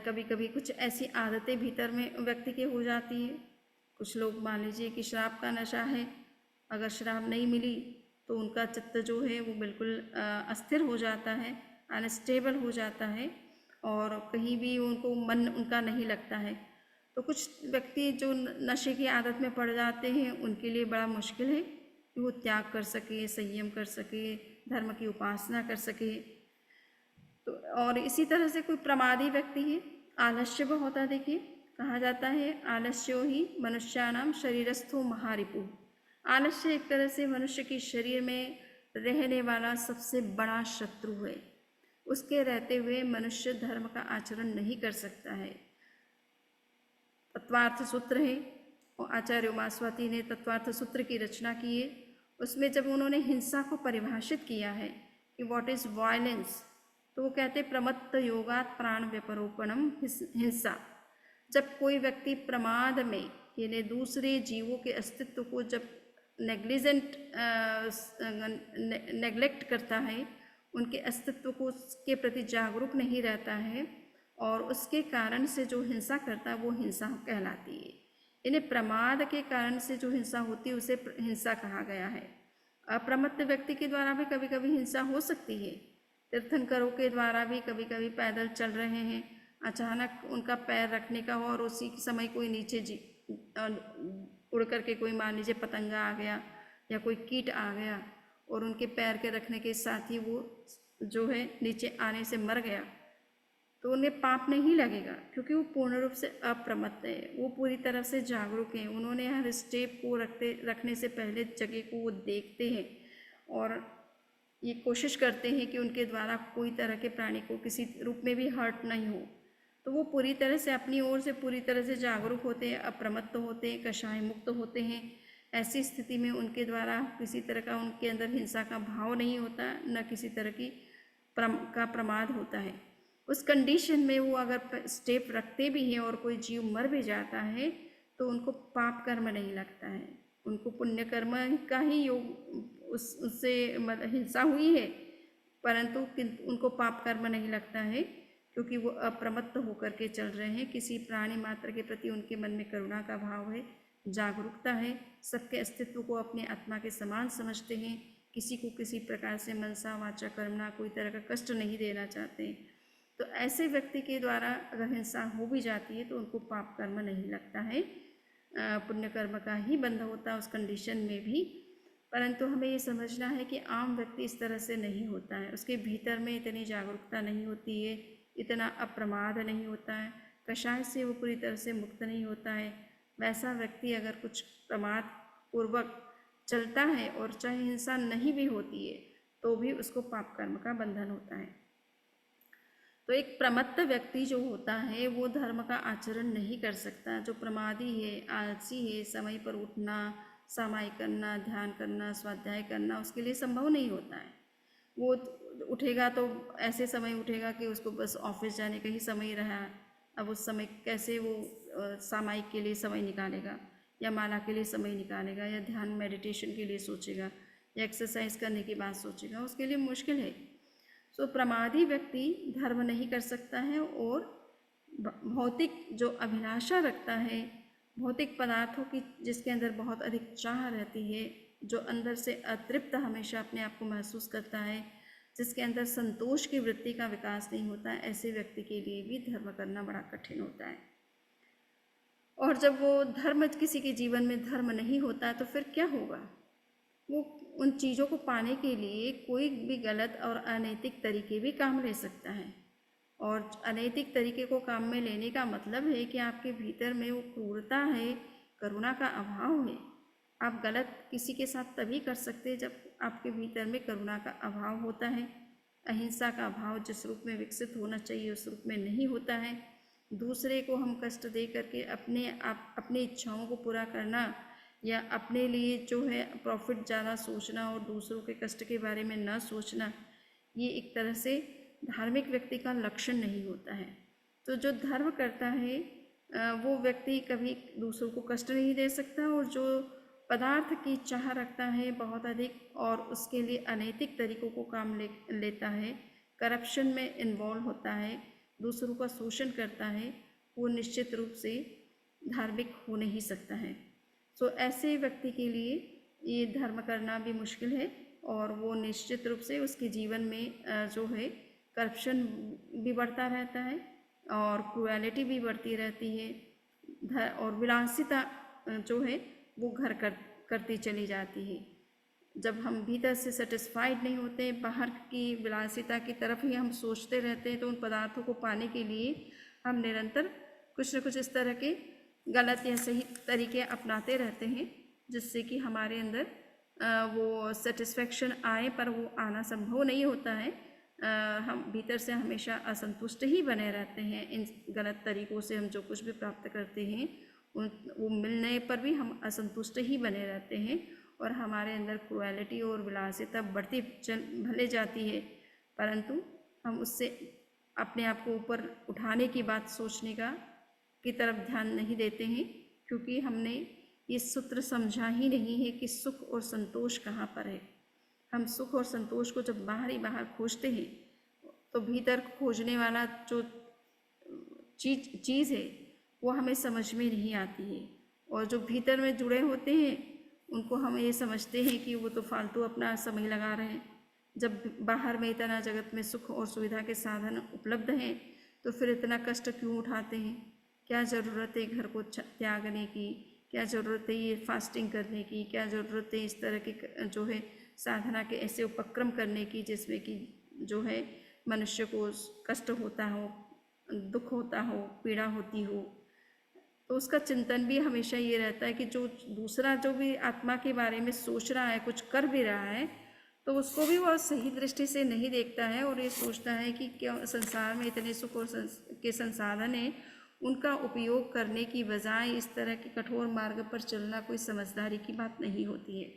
कभी कभी कुछ ऐसी आदतें भीतर में व्यक्ति के हो जाती है। कुछ लोग मान लीजिए कि शराब का नशा है, अगर शराब नहीं मिली तो उनका चित्त जो है वो बिल्कुल अस्थिर हो जाता है, अनस्टेबल हो जाता है, और कहीं भी उनको मन उनका नहीं लगता है। तो कुछ व्यक्ति जो नशे की आदत में पड़ जाते हैं उनके लिए बड़ा मुश्किल है कि वो त्याग कर सके, संयम कर सके, धर्म की उपासना कर सके। तो और इसी तरह से कोई प्रमादी व्यक्ति है, आलस्य बहुत अधिक है। कहा जाता है आलस्यो ही मनुष्याणाम शरीरस्थो महारिपु। आलस्य एक तरह से मनुष्य के शरीर में रहने वाला सबसे बड़ा शत्रु है। उसके रहते हुए मनुष्य धर्म का आचरण नहीं कर सकता है। तत्वार्थ सूत्र है, और आचार्य उमास्वाति ने तत्वार्थ सूत्र की रचना की है। उसमें जब उन्होंने हिंसा को परिभाषित किया है कि व्हाट इज़ वायलेंस, तो वो कहते प्रमत्त योगात प्राण व्यपरोपणम हिंसा। जब कोई व्यक्ति प्रमाद में यानी दूसरे जीवों के अस्तित्व को जब नेग्लेक्ट करता है, उनके अस्तित्व को के प्रति जागरूक नहीं रहता है और उसके कारण से जो हिंसा करता है वो हिंसा कहलाती है। इन्हें प्रमाद के कारण से जो हिंसा होती है उसे हिंसा कहा गया है। अप्रमत्त व्यक्ति के द्वारा भी कभी कभी हिंसा हो सकती है। तीर्थंकरों के द्वारा भी कभी कभी पैदल चल रहे हैं, अचानक उनका पैर रखने का हो और उसी समय कोई नीचे उड़ करके कोई मान लीजिए पतंगा आ गया या कोई कीट आ गया और उनके पैर के रखने के साथ ही वो जो है नीचे आने से मर गया, तो उन्हें पाप नहीं लगेगा क्योंकि वो पूर्ण रूप से अप्रमत्त है, वो पूरी तरह से जागरूक हैं। उन्होंने हर स्टेप को रखने से पहले जगह को वो देखते हैं और ये कोशिश करते हैं कि उनके द्वारा कोई तरह के प्राणी को किसी रूप में भी हर्ट नहीं हो। तो वो पूरी तरह से अपनी ओर से पूरी तरह से जागरूक होते हैं, अप्रमत्त होते हैं, कषाय मुक्त होते हैं। ऐसी स्थिति में उनके द्वारा किसी तरह का उनके अंदर हिंसा का भाव नहीं होता, न किसी तरह की प्रमाद होता है। उस कंडीशन में वो अगर स्टेप रखते भी हैं और कोई जीव मर भी जाता है तो उनको पाप कर्म नहीं लगता है, उनको पुण्य कर्म का ही योग उससे हिंसा हुई है, परंतु उनको पाप कर्म नहीं लगता है क्योंकि वो अप्रमत्त होकर के चल रहे हैं। किसी प्राणी मात्र के प्रति उनके मन में करुणा का भाव है, जागरूकता है, सबके अस्तित्व को अपने आत्मा के समान समझते हैं, किसी को किसी प्रकार से मनसा वाचा कर्मणा कोई तरह का कष्ट नहीं देना चाहते हैं। तो ऐसे व्यक्ति के द्वारा अगर हिंसा हो भी जाती है तो उनको पाप कर्म नहीं लगता है, पुण्य कर्म का ही बंध होता है उस कंडीशन में भी। परंतु हमें ये समझना है कि आम व्यक्ति इस तरह से नहीं होता है, उसके भीतर में इतनी जागरूकता नहीं होती है, इतना अप्रमाद नहीं होता है, कषाय से वो पूरी तरह से मुक्त नहीं होता है। वैसा व्यक्ति अगर कुछ प्रमाद पूर्वक चलता है और चाहे हिंसा नहीं भी होती है तो भी उसको पाप कर्म का बंधन होता है। तो एक प्रमत्त व्यक्ति जो होता है वो धर्म का आचरण नहीं कर सकता। जो प्रमादी है, आलसी है, समय पर उठना, सामायिक करना, ध्यान करना, स्वाध्याय करना उसके लिए संभव नहीं होता है। वो उठेगा तो ऐसे समय उठेगा कि उसको बस ऑफिस जाने का ही समय रहा, अब उस समय कैसे वो सामायिक के लिए समय निकालेगा या माला के लिए समय निकालेगा या ध्यान मेडिटेशन के लिए सोचेगा या एक्सरसाइज करने की बात सोचेगा, उसके लिए मुश्किल है। सो प्रमादी व्यक्ति धर्म नहीं कर सकता है और भौतिक जो अभिलाषा रखता है, भौतिक पदार्थों की जिसके अंदर बहुत अधिक चाह रहती है, जो अंदर से अतृप्त हमेशा अपने आप को महसूस करता है, जिसके अंदर संतोष की वृत्ति का विकास नहीं होता है, ऐसे व्यक्ति के लिए भी धर्म करना बड़ा कठिन होता है। और जब वो धर्म किसी के जीवन में धर्म नहीं होता तो फिर क्या होगा? वो उन चीज़ों को पाने के लिए कोई भी गलत और अनैतिक तरीके भी काम ले सकता है। और अनैतिक तरीके को काम में लेने का मतलब है कि आपके भीतर में वो क्रूरता है, करुणा का अभाव है। आप गलत किसी के साथ तभी कर सकते हैं जब आपके भीतर में करुणा का अभाव होता है। अहिंसा का अभाव जिस रूप में विकसित होना चाहिए उस रूप में नहीं होता है। दूसरे को हम कष्ट दे करके अपनी इच्छाओं को पूरा करना या अपने लिए जो है प्रॉफिट ज़्यादा सोचना और दूसरों के कष्ट के बारे में न सोचना, ये एक तरह से धार्मिक व्यक्ति का लक्षण नहीं होता है। तो जो धर्म करता है वो व्यक्ति कभी दूसरों को कष्ट नहीं दे सकता, और जो पदार्थ की चाह रखता है बहुत अधिक और उसके लिए अनैतिक तरीक़ों को काम लेता है, करप्शन में इन्वॉल्व होता है, दूसरों का शोषण करता है, वो निश्चित रूप से धार्मिक हो नहीं सकता है। सो ऐसे व्यक्ति के लिए ये धर्म करना भी मुश्किल है और वो निश्चित रूप से उसके जीवन में जो है करप्शन भी बढ़ता रहता है और क्रूएलिटी भी बढ़ती रहती है और विलासिता जो है वो घर करती चली जाती है। जब हम भीतर से सेटिस्फाइड नहीं होते, बाहर की विलासिता की तरफ ही हम सोचते रहते हैं, तो उन पदार्थों को पाने के लिए हम निरंतर कुछ न कुछ इस तरह के गलत या सही तरीके अपनाते रहते हैं जिससे कि हमारे अंदर वो सेटिस्फेक्शन आए, पर वो आना संभव नहीं होता है। हम भीतर से हमेशा असंतुष्ट ही बने रहते हैं। इन गलत तरीक़ों से हम जो कुछ भी प्राप्त करते हैं वो मिलने पर भी हम असंतुष्ट ही बने रहते हैं और हमारे अंदर क्रुएलिटी और विलासिता बढ़ती भले जाती है, परंतु हम उससे अपने आप को ऊपर उठाने की बात सोचने की तरफ ध्यान नहीं देते हैं, क्योंकि हमने ये सूत्र समझा ही नहीं है कि सुख और संतोष कहाँ पर है। हम सुख और संतोष को जब बाहर ही बाहर खोजते हैं तो भीतर खोजने वाला जो चीज़ है वो हमें समझ में नहीं आती है, और जो भीतर में जुड़े होते हैं उनको हम ये समझते हैं कि वो तो फालतू अपना समय लगा रहे हैं। जब बाहर में इतना जगत में सुख और सुविधा के साधन उपलब्ध हैं तो फिर इतना कष्ट क्यों उठाते हैं? क्या ज़रूरत है घर को त्यागने की? क्या ज़रूरत है ये फास्टिंग करने की? क्या ज़रूरत है इस तरह के जो है साधना के ऐसे उपक्रम करने की जिसमें कि जो है मनुष्य को कष्ट होता हो, दुख होता हो, पीड़ा होती हो? तो उसका चिंतन भी हमेशा ये रहता है कि जो दूसरा जो भी आत्मा के बारे में सोच रहा है, कुछ कर भी रहा है, तो उसको भी वह सही दृष्टि से नहीं देखता है और ये सोचता है कि क्या संसार में इतने सुख और के संसाधन हैं, उनका उपयोग करने की बजाय इस तरह के कठोर मार्ग पर चलना कोई समझदारी की बात नहीं होती है।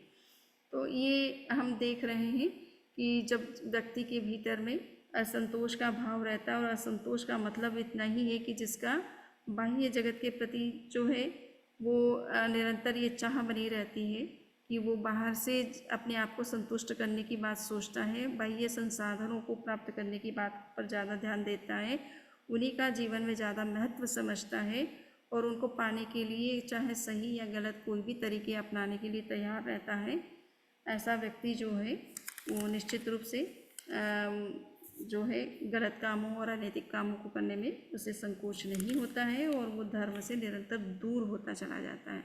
तो ये हम देख रहे हैं कि जब व्यक्ति के भीतर में असंतोष का भाव रहता है, और असंतोष का मतलब इतना ही है कि जिसका बाह्य जगत के प्रति जो है वो निरंतर ये चाह बनी रहती है कि वो बाहर से अपने आप को संतुष्ट करने की बात सोचता है, बाह्य संसाधनों को प्राप्त करने की बात पर ज़्यादा ध्यान देता है, उन्हीं का जीवन में ज़्यादा महत्व समझता है और उनको पाने के लिए चाहे सही या गलत कोई भी तरीके अपनाने के लिए तैयार रहता है। ऐसा व्यक्ति जो है वो निश्चित रूप से जो है गलत कामों और अनैतिक कामों को करने में उसे संकोच नहीं होता है और वो धर्म से निरंतर दूर होता चला जाता है।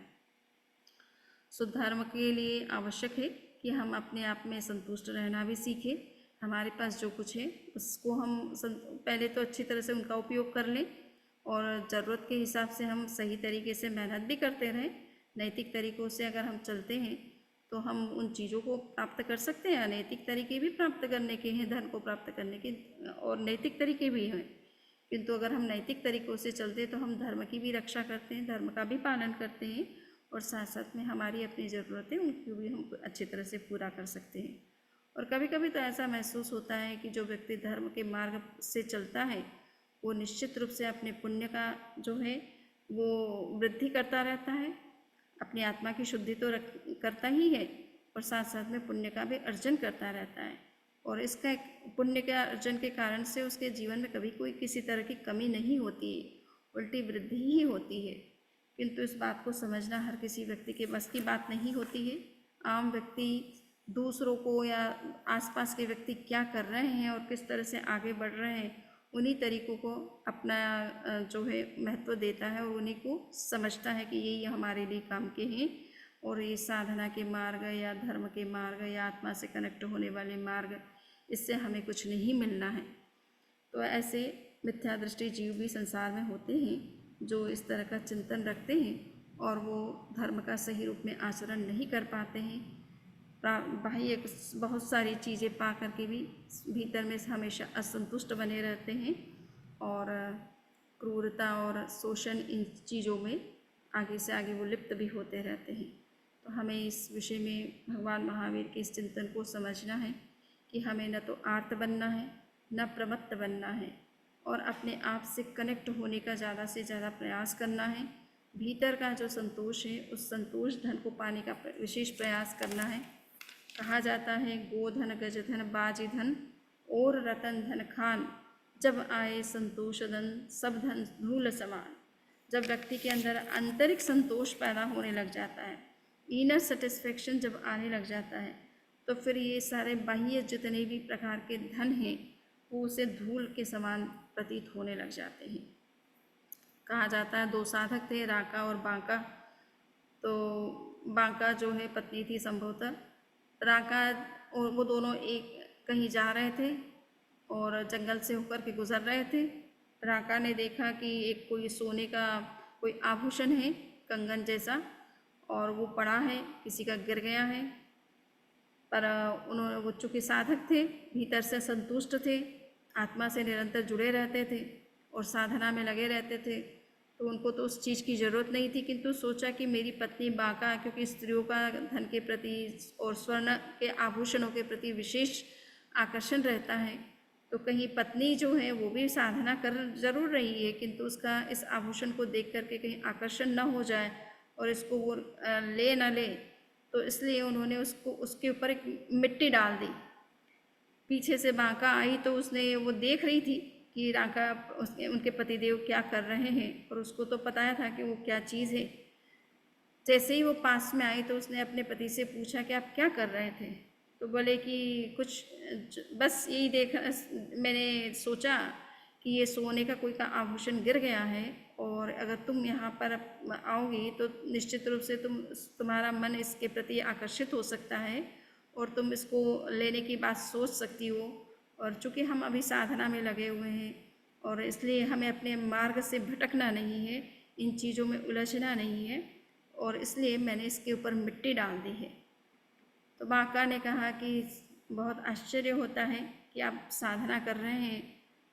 सो धर्म के लिए आवश्यक है कि हम अपने आप में संतुष्ट रहना भी सीखें। हमारे पास जो कुछ है उसको हम पहले तो अच्छी तरह से उनका उपयोग कर लें और ज़रूरत के हिसाब से हम सही तरीके से मेहनत भी करते रहें। नैतिक तरीक़ों से अगर हम चलते हैं तो हम उन चीज़ों को प्राप्त कर सकते हैं। अनैतिक तरीके भी प्राप्त करने के हैं, धन को प्राप्त करने के, और नैतिक तरीके भी हैं, किंतु अगर हम नैतिक तरीक़ों से चलते हैं तो हम धर्म की भी रक्षा करते हैं, धर्म का भी पालन करते हैं और साथ साथ में हमारी अपनी ज़रूरतें उनको भी हम अच्छी तरह से पूरा कर सकते हैं। और कभी कभी तो ऐसा महसूस होता है कि जो व्यक्ति धर्म के मार्ग से चलता है वो निश्चित रूप से अपने पुण्य का जो है वो वृद्धि करता रहता है, अपनी आत्मा की शुद्धि तो करता ही है और साथ साथ में पुण्य का भी अर्जन करता रहता है, और इसका पुण्य के अर्जन के कारण से उसके जीवन में कभी कोई किसी तरह की कमी नहीं होती है, उल्टी वृद्धि ही होती है। किंतु इस बात को समझना हर किसी व्यक्ति के बस की बात नहीं होती है। आम व्यक्ति दूसरों को या आसपास के व्यक्ति क्या कर रहे हैं और किस तरह से आगे बढ़ रहे हैं उन्हीं तरीक़ों को अपना जो है महत्व देता है और उन्हीं को समझता है कि यही हमारे लिए काम के हैं और ये साधना के मार्ग या धर्म के मार्ग या आत्मा से कनेक्ट होने वाले मार्ग, इससे हमें कुछ नहीं मिलना है। तो ऐसे मिथ्या दृष्टि जीव भी संसार में होते हैं जो इस तरह का चिंतन रखते हैं और वो धर्म का सही रूप में आचरण नहीं कर पाते हैं। बाह्य बहुत सारी चीज़ें पा करके भी भीतर में हमेशा असंतुष्ट बने रहते हैं और क्रूरता और शोषण इन चीज़ों में आगे से आगे वो लिप्त भी होते रहते हैं। तो हमें इस विषय में भगवान महावीर के इस चिंतन को समझना है कि हमें न तो आर्त बनना है न प्रमत्त बनना है और अपने आप से कनेक्ट होने का ज़्यादा से ज़्यादा प्रयास करना है। भीतर का जो संतोष है उस संतोष धन को पाने का विशेष प्रयास करना है। कहा जाता है गोधन गजधन बाजी धन और रतन धन खान, जब आए संतोष धन सब धन धूल समान। जब व्यक्ति के अंदर आंतरिक संतोष पैदा होने लग जाता है, इनर सेटिस्फेक्शन जब आने लग जाता है, तो फिर ये सारे बाह्य जितने भी प्रकार के धन हैं वो उसे धूल के समान प्रतीत होने लग जाते हैं। कहा जाता है दो साधक थे, राका और बांका। तो बांका जो है पत्नी थी संभवतः, राका और वो दोनों एक कहीं जा रहे थे और जंगल से होकर के गुजर रहे थे राका ने देखा कि एक कोई सोने का कोई आभूषण है, कंगन जैसा, और वो पड़ा है, किसी का गिर गया है। पर उन्होंने, वो चूँकि साधक थे, भीतर से संतुष्ट थे, आत्मा से निरंतर जुड़े रहते थे और साधना में लगे रहते थे, तो उनको तो उस चीज़ की ज़रूरत नहीं थी। किंतु सोचा कि मेरी पत्नी बाका, क्योंकि स्त्रियों का धन के प्रति और स्वर्ण के आभूषणों के प्रति विशेष आकर्षण रहता है, तो कहीं पत्नी जो है वो भी साधना कर जरूर रही है, किंतु उसका इस आभूषण को देख करके कहीं आकर्षण न हो जाए और इसको वो ले न ले, तो इसलिए उन्होंने उसको उसके ऊपर एक मिट्टी डाल दी। पीछे से बांका आई तो उसने, वो देख रही थी कि राका उसके उनके पतिदेव क्या कर रहे हैं, और उसको तो पता था कि वो क्या चीज़ है। जैसे ही वो पास में आई तो उसने अपने पति से पूछा कि आप क्या कर रहे थे, तो बोले कि कुछ, बस यही देख, मैंने सोचा कि ये सोने का कोई का आभूषण गिर गया है, और अगर तुम यहाँ पर आओगी तो निश्चित रूप से तुम्हारा मन इसके प्रति आकर्षित हो सकता है और तुम इसको लेने की बात सोच सकती हो। और चूँकि हम अभी साधना में लगे हुए हैं और इसलिए हमें अपने मार्ग से भटकना नहीं है, इन चीज़ों में उलझना नहीं है, और इसलिए मैंने इसके ऊपर मिट्टी डाल दी है। तो बाका ने कहा कि बहुत आश्चर्य होता है कि आप साधना कर रहे हैं,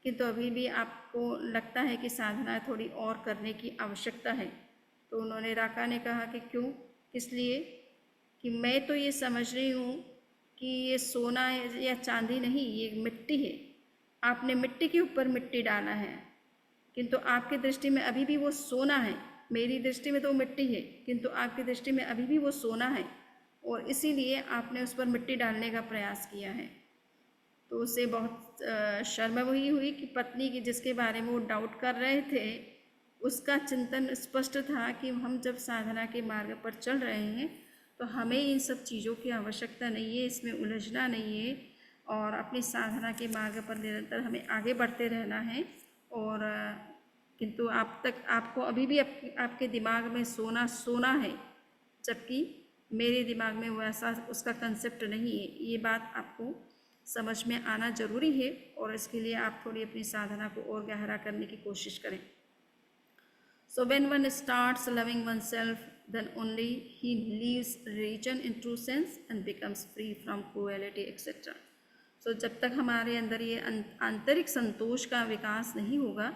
किंतु अभी भी आपको लगता है कि साधना थोड़ी और करने की आवश्यकता है। तो उन्होंने, राका ने कहा कि क्यों, किस लिए? कि मैं तो ये समझ रही हूँ कि ये सोना या चांदी नहीं, ये मिट्टी है। आपने मिट्टी के ऊपर मिट्टी डाला है, किंतु आपकी दृष्टि में अभी भी वो सोना है। मेरी दृष्टि में तो मिट्टी है, किंतु आपकी दृष्टि में अभी भी वो सोना है, और इसीलिए आपने उस पर मिट्टी डालने का प्रयास किया है। तो उसे बहुत शर्म हुई कि पत्नी की, जिसके बारे में वो डाउट कर रहे थे, उसका चिंतन स्पष्ट था कि हम जब साधना के मार्ग पर चल रहे हैं तो हमें इन सब चीज़ों की आवश्यकता नहीं है, इसमें उलझना नहीं है, और अपनी साधना के मार्ग पर निरंतर हमें आगे बढ़ते रहना है। और किंतु आपको अभी भी आपके दिमाग में सोना सोना है, जबकि मेरे दिमाग में वैसा उसका कंसेप्ट नहीं है। ये बात आपको समझ में आना ज़रूरी है, और इसके लिए आप थोड़ी अपनी साधना को और गहरा करने की कोशिश करें। So when one starts loving oneself, then only he leaves religion in true sense and becomes free from cruelty, etc. So जब तक हमारे अंदर ये आंतरिक संतोष का विकास नहीं होगा,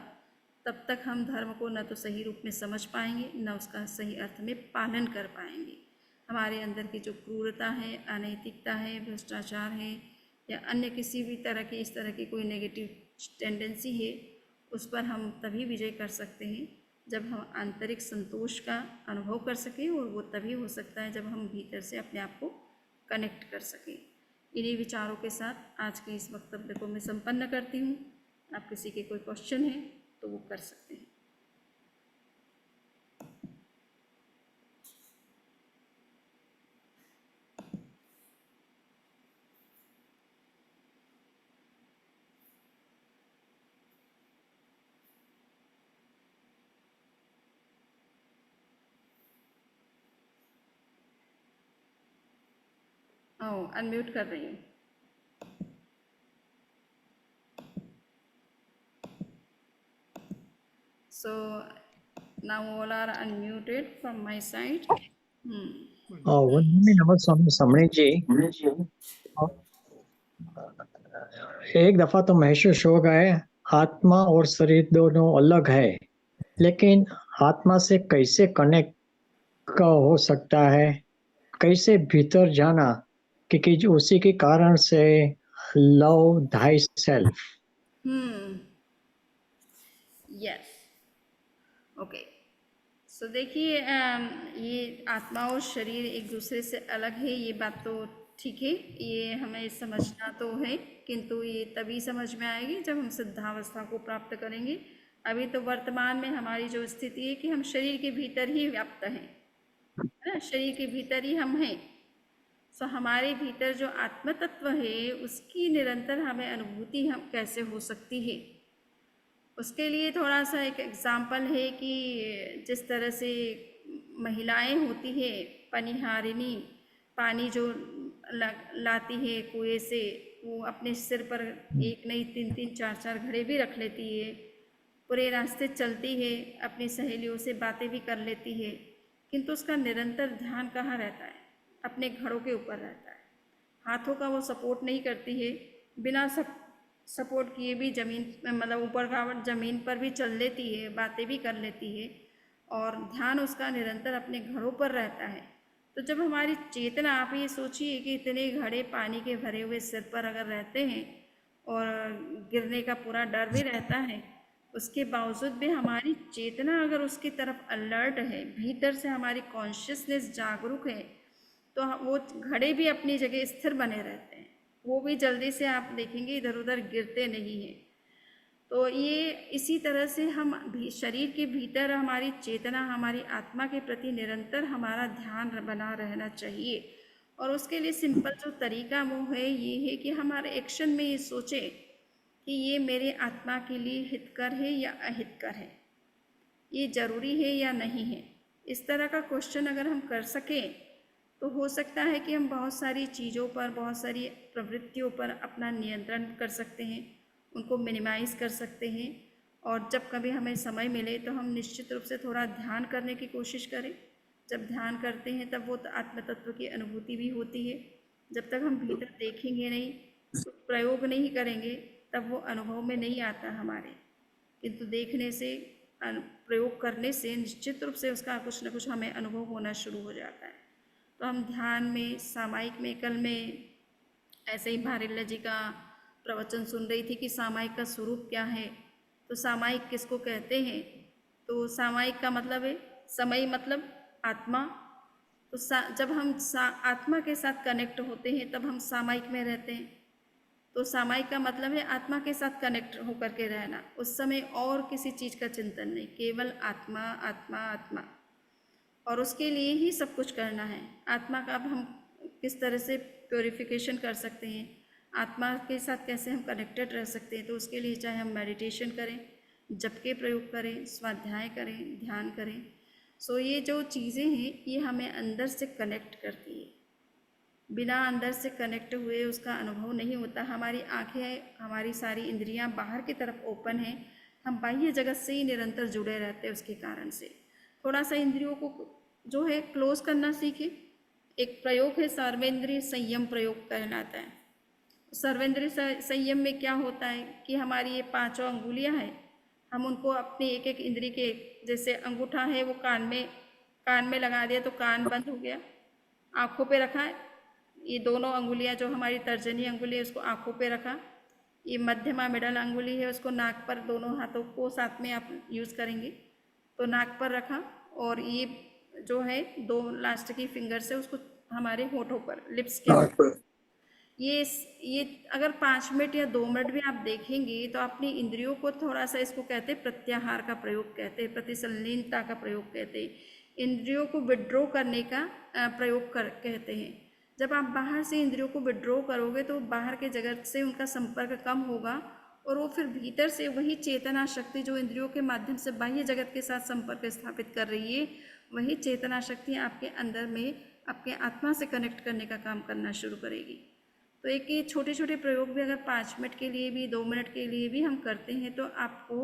तब तक हम धर्म को न तो सही रूप में समझ पाएंगे, न उसका सही अर्थ में पालन कर पाएंगे। हमारे अंदर की जो क्रूरता है, अनैतिकता है, भ्रष्टाचार है, या अन्य किसी भी तरह की इस तरह की कोई नेगेटिव टेंडेंसी है, उस पर हम तभी विजय कर सकते हैं जब हम आंतरिक संतोष का अनुभव कर सकें, और वो तभी हो सकता है जब हम भीतर से अपने आप को कनेक्ट कर सकें। इन्हीं विचारों के साथ आज के इस वक्तव्य को मैं संपन्न करती हूँ। आप किसी के कोई क्वेश्चन है तो वो कर सकते हैं। अनम्यूट कर रही हूँ। So now all are unmuted from my side. नमस्कार समणी जी, एक दफा तो महसूस हो गए आत्मा और शरीर दोनों अलग है, लेकिन आत्मा से कैसे कनेक्ट का हो सकता है, कैसे भीतर जाना, क्योंकि उसी के कारण से love thyself. Yes, okay. So देखिए, ये आत्मा और शरीर एक दूसरे से अलग है, ये बात तो ठीक है, ये हमें समझना तो है, किंतु ये तभी समझ में आएगी जब हम सिद्धावस्था को प्राप्त करेंगे। अभी तो वर्तमान में हमारी जो स्थिति है कि हम शरीर के भीतर ही व्याप्त हैं, है ना, शरीर के भीतर ही हम हैं। सो हमारे भीतर जो आत्म तत्व है उसकी निरंतर हमें अनुभूति हम कैसे हो सकती है, उसके लिए थोड़ा सा एक एग्ज़ाम्पल है कि जिस तरह से महिलाएं होती है पनिहारिनी, पानी जो लाती है कुएं से, वो अपने सिर पर एक नहीं 3-3 4-4 घड़े भी रख लेती है, पूरे रास्ते चलती है, अपनी सहेलियों से बातें भी कर लेती है, किंतु उसका निरंतर ध्यान कहाँ रहता है? अपने घड़ों के ऊपर रहता है। हाथों का वो सपोर्ट नहीं करती है, बिना सपोर्ट किए भी ज़मीन मतलब ऊपर का ज़मीन पर भी चल लेती है, बातें भी कर लेती है और ध्यान उसका निरंतर अपने घड़ों पर रहता है। तो जब हमारी चेतना, आप ये सोचिए कि इतने घड़े पानी के भरे हुए सिर पर अगर रहते हैं और गिरने का पूरा डर भी रहता है, उसके बावजूद भी हमारी चेतना अगर उसकी तरफ अलर्ट है, भीतर से हमारी कॉन्शियसनेस जागरूक है, तो वो घड़े भी अपनी जगह स्थिर बने रहते हैं। वो भी जल्दी से आप देखेंगे इधर उधर गिरते नहीं हैं। तो ये इसी तरह से हम भी शरीर के भीतर हमारी चेतना, हमारी आत्मा के प्रति निरंतर हमारा ध्यान बना रहना चाहिए। और उसके लिए सिंपल जो तरीका वो है ये है कि हमारे एक्शन में ये सोचें कि ये मेरे आत्मा के लिए हितकर है या अहितकर है, ये ज़रूरी है या नहीं है। इस तरह का क्वेश्चन अगर हम कर सकें तो हो सकता है कि हम बहुत सारी चीज़ों पर, बहुत सारी प्रवृत्तियों पर अपना नियंत्रण कर सकते हैं, उनको मिनिमाइज़ कर सकते हैं। और जब कभी हमें समय मिले तो हम निश्चित रूप से थोड़ा ध्यान करने की कोशिश करें। जब ध्यान करते हैं तब वो आत्म तत्व की अनुभूति भी होती है। जब तक हम भीतर देखेंगे नहीं, प्रयोग नहीं करेंगे, तब वो अनुभव में नहीं आता हमारे। किंतु देखने से, प्रयोग करने से निश्चित रूप से उसका कुछ न कुछ हमें अनुभव होना शुरू हो जाता है। तो हम ध्यान में, सामायिक में, कल में ऐसे ही भारिल्ला जी का प्रवचन सुन रही थी कि सामायिक का स्वरूप क्या है। तो सामायिक किसको कहते हैं? तो सामायिक का मतलब है समय, मतलब आत्मा। तो जब हम आत्मा के साथ कनेक्ट होते हैं तब हम सामायिक में रहते हैं। तो सामायिक का मतलब है आत्मा के साथ कनेक्ट होकर के रहना, उस समय और किसी चीज़ का चिंतन नहीं, केवल आत्मा आत्मा आत्मा। और उसके लिए ही सब कुछ करना है। आत्मा का अब हम किस तरह से प्योरिफिकेशन कर सकते हैं, आत्मा के साथ कैसे हम कनेक्टेड रह सकते हैं, तो उसके लिए चाहे हम मेडिटेशन करें, जप के प्रयोग करें, स्वाध्याय करें, ध्यान करें। सो ये जो चीज़ें हैं ये हमें अंदर से कनेक्ट करती है। बिना अंदर से कनेक्ट हुए उसका अनुभव नहीं होता। हमारी आँखें, हमारी सारी इंद्रियां बाहर की तरफ ओपन हैं, हम बाह्य जगत से ही निरंतर जुड़े रहते हैं। उसके कारण से थोड़ा सा इंद्रियों को जो है क्लोज करना सीखें। एक प्रयोग है सर्वेंद्रिय संयम प्रयोग कहलाता है। सर्वेंद्रिय संयम में क्या होता है कि हमारी ये पांचों अंगुलियां हैं, हम उनको अपने एक एक इंद्रिय के, जैसे अंगूठा है वो कान में लगा दिया तो कान बंद हो गया, आँखों पे रखा है, ये दोनों अंगुलियां जो हमारी तर्जनी अंगुली है उसको आँखों पे रखा, ये मध्यमा मिडल अंगुली है उसको नाक पर, दोनों हाथों को साथ में आप यूज़ करेंगे तो नाक पर रखा, और ये जो है दो लास्ट की फिंगर से उसको हमारे होठों पर, लिप्स के ऊपर। ये अगर 5 मिनट या 2 मिनट भी आप देखेंगे तो अपनी इंद्रियों को थोड़ा सा, इसको कहते हैं प्रत्याहार का प्रयोग कहते हैं, प्रतिसंलीनता का प्रयोग कहते हैं, इंद्रियों को विड्रॉ करने का प्रयोग कहते हैं। जब आप बाहर से इंद्रियों को विड्रॉ करोगे तो बाहर के जगत से उनका संपर्क कम होगा और वो फिर भीतर से वही चेतना शक्ति जो इंद्रियों के माध्यम से बाह्य जगत के साथ संपर्क स्थापित कर रही है, वही चेतना शक्ति आपके अंदर में आपके आत्मा से कनेक्ट करने का काम करना शुरू करेगी। तो एक ये छोटे छोटे प्रयोग भी अगर 5 मिनट के लिए भी, 2 मिनट के लिए भी हम करते हैं तो आपको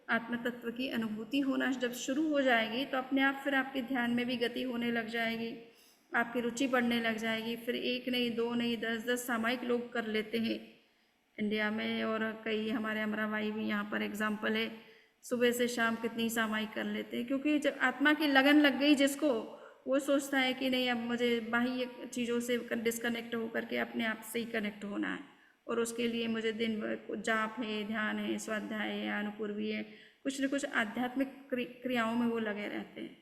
आत्म तत्व की अनुभूति होना जब शुरू हो जाएगी तो अपने आप फिर आपके ध्यान में भी गति होने लग जाएगी, आपकी रुचि बढ़ने लग जाएगी। फिर एक नहीं, दो नहीं, 10-10 सामायिक लोग कर लेते हैं इंडिया में, और कई हमारे अमराबाई भी यहाँ पर एग्जाम्पल है, सुबह से शाम कितनी सामायिक कर लेते हैं। क्योंकि जब आत्मा की लगन लग गई जिसको, वो सोचता है कि नहीं अब मुझे बाह्य चीज़ों से डिस्कनेक्ट होकर के अपने आप से ही कनेक्ट होना है, और उसके लिए मुझे दिन भर जाप है, ध्यान है, स्वाध्याय है, अनुपूर्वी है, कुछ न कुछ आध्यात्मिक क्रियाओं में वो लगे रहते हैं।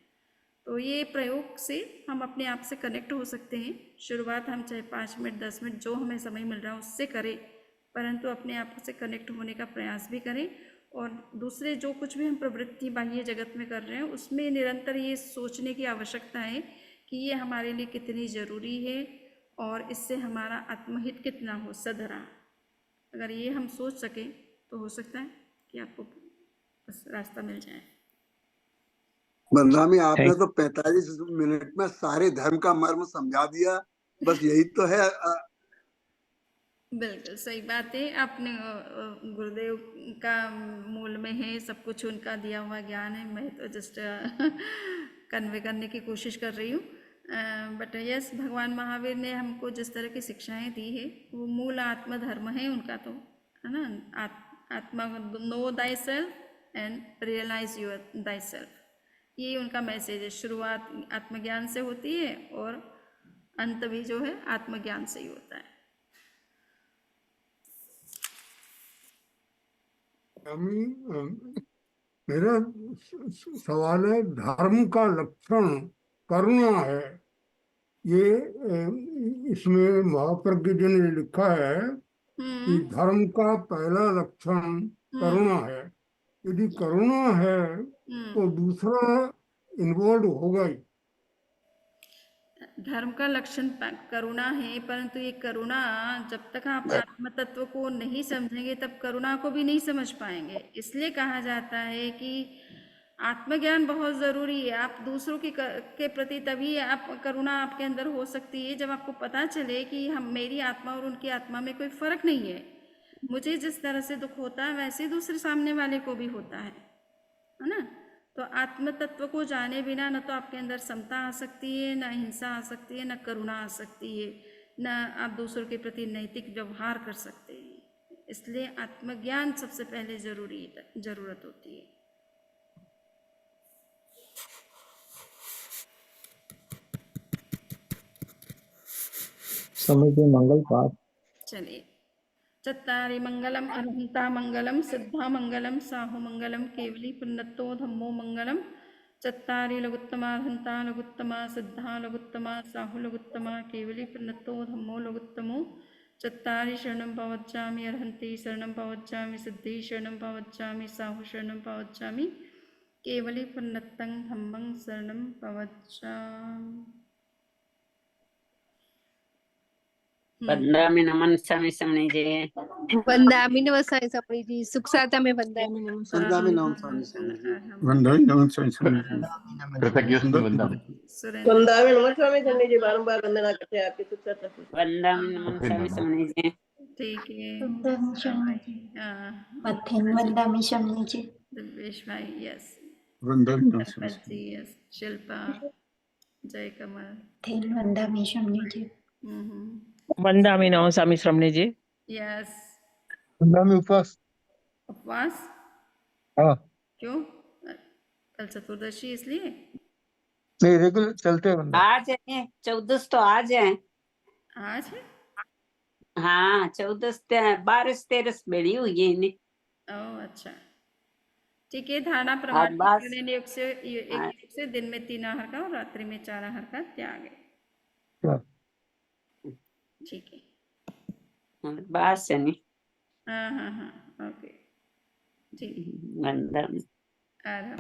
तो ये प्रयोग से हम अपने आप से कनेक्ट हो सकते हैं। शुरुआत हम चाहे 5 मिनट, 10 मिनट, जो हमें समय मिल रहा है उससे करें, परंतु अपने आप से कनेक्ट होने का प्रयास भी करें। और दूसरे जो कुछ भी हम प्रवृत्ति बाह्य जगत में कर रहे हैं उसमें निरंतर ये सोचने की आवश्यकता है कि ये हमारे लिए कितनी ज़रूरी है और इससे हमारा आत्महित कितना हो सधरा। अगर ये हम सोच सकें तो हो सकता है कि आपको बस रास्ता मिल जाए। बंदामी, आपने तो 45 मिनट में सारे धर्म का मर्म समझा दिया। बस यही तो है। बिल्कुल सही बात है। आपने गुरुदेव का मूल में है सब कुछ, उनका दिया हुआ ज्ञान है। मैं तो जस्ट कन्वे करने की कोशिश कर रही हूँ। बट यस, भगवान महावीर ने हमको जिस तरह की शिक्षाएं दी है वो मूल आत्मधर्म है उनका, तो है ना। आत्मा, know thyself and realise your thyself, ये उनका मैसेज है। शुरुआत आत्मज्ञान से होती है और अंत भी जो है आत्मज्ञान से ही होता है। मेरा सवाल है, धर्म का लक्षण करुणा है। ये इसमें महाप्रज्ञ जी ने लिखा है कि धर्म का पहला लक्षण करुणा है। यदि करुणा है तो दूसरा इन्वॉल्व होगा ही। धर्म का लक्षण करुणा है, परंतु ये करुणा, जब तक आप आत्म तत्व को नहीं समझेंगे तब करुणा को भी नहीं समझ पाएंगे। इसलिए कहा जाता है कि आत्मज्ञान बहुत ज़रूरी है। आप दूसरों के प्रति तभी आप करुणा आपके अंदर हो सकती है जब आपको पता चले कि हम, मेरी आत्मा और उनकी आत्मा में कोई फ़र्क नहीं है। मुझे जिस तरह से दुख होता है वैसे ही दूसरे सामने वाले को भी होता है ना। तो आत्म तत्व को जाने बिना न तो आपके अंदर समता आ सकती है, न हिंसा आ सकती है, न करुणा आ सकती है, न आप दूसरों के प्रति नैतिक व्यवहार कर सकते हैं। इसलिए आत्मज्ञान सबसे पहले ज़रूरत होती है। समय के मंगल पाठ। चलिए, चत्तारि मंगलम अरहंता मंगलम सिद्धा मंगलम साहु मंगलम केवली पुन्नतो धम्मो मंगलम। चत्तारि लघुत्तमा अरहंता लघुत्तमा सिद्धा लघुत्तमा साहु लघुत्तमा केवली पुन्नतो धम्मो लघुत्तमो। चत्तारि शरणं पवच्चामि अरहन्ति शरणं पवच्चामि सिद्धि शरणं पवच्चामि साहु शरणं पवच्चामि केवली पुन्नतं धम्मं शरणं पवच्चामि। वंदामि नमन स्वामी स्वामी जी। वंदामि नमः स्वामी स्वामी जी। सुख साता में वंदामि नमः स्वामी वंदामि जी। नमः स्वामी स्वामी जी। वंदे नमन स्वामी स्वामी जी। कृतज्ञ वंदन। सुरेंद्र, वंदामि नमः स्वामी स्वामी जी। बारंबार वंदना करते हैं आपकी सुख साता की। वंदामि नमन स्वामी स्वामी जी। ठीक है। वंदामि स्वामी जी। हाँ, मध्याह्न वंदामि स्वामी जी। दिव्येश भाई, यस। वंदे नमन स्वामी गणपत जी, यस। शिल्पा, जय कमल। मध्याह्न वंदामि स्वामी जी। वंदामि नमः स्वामी श्रमणे जी। यस। वंदे उपवास। उपवास हाँ, क्यों? कल चतुर्दशी इसलिए? नहीं रेगुलर चलते हैं वंदे। आज है 14 तो आज है। आज है? हाँ 14 12-13 बेड़ी हुई है इन्हें। ओह अच्छा, ठीक है। धारणा प्रमाण बस। योग से एक योग से दिन में 3 आहार का और रात्रि में 4 आहार का त्याग है। हाँ। ठीक है। बस है नहीं। हाँ हाँ हाँ, ओके, ठीक। वंदन। आराम।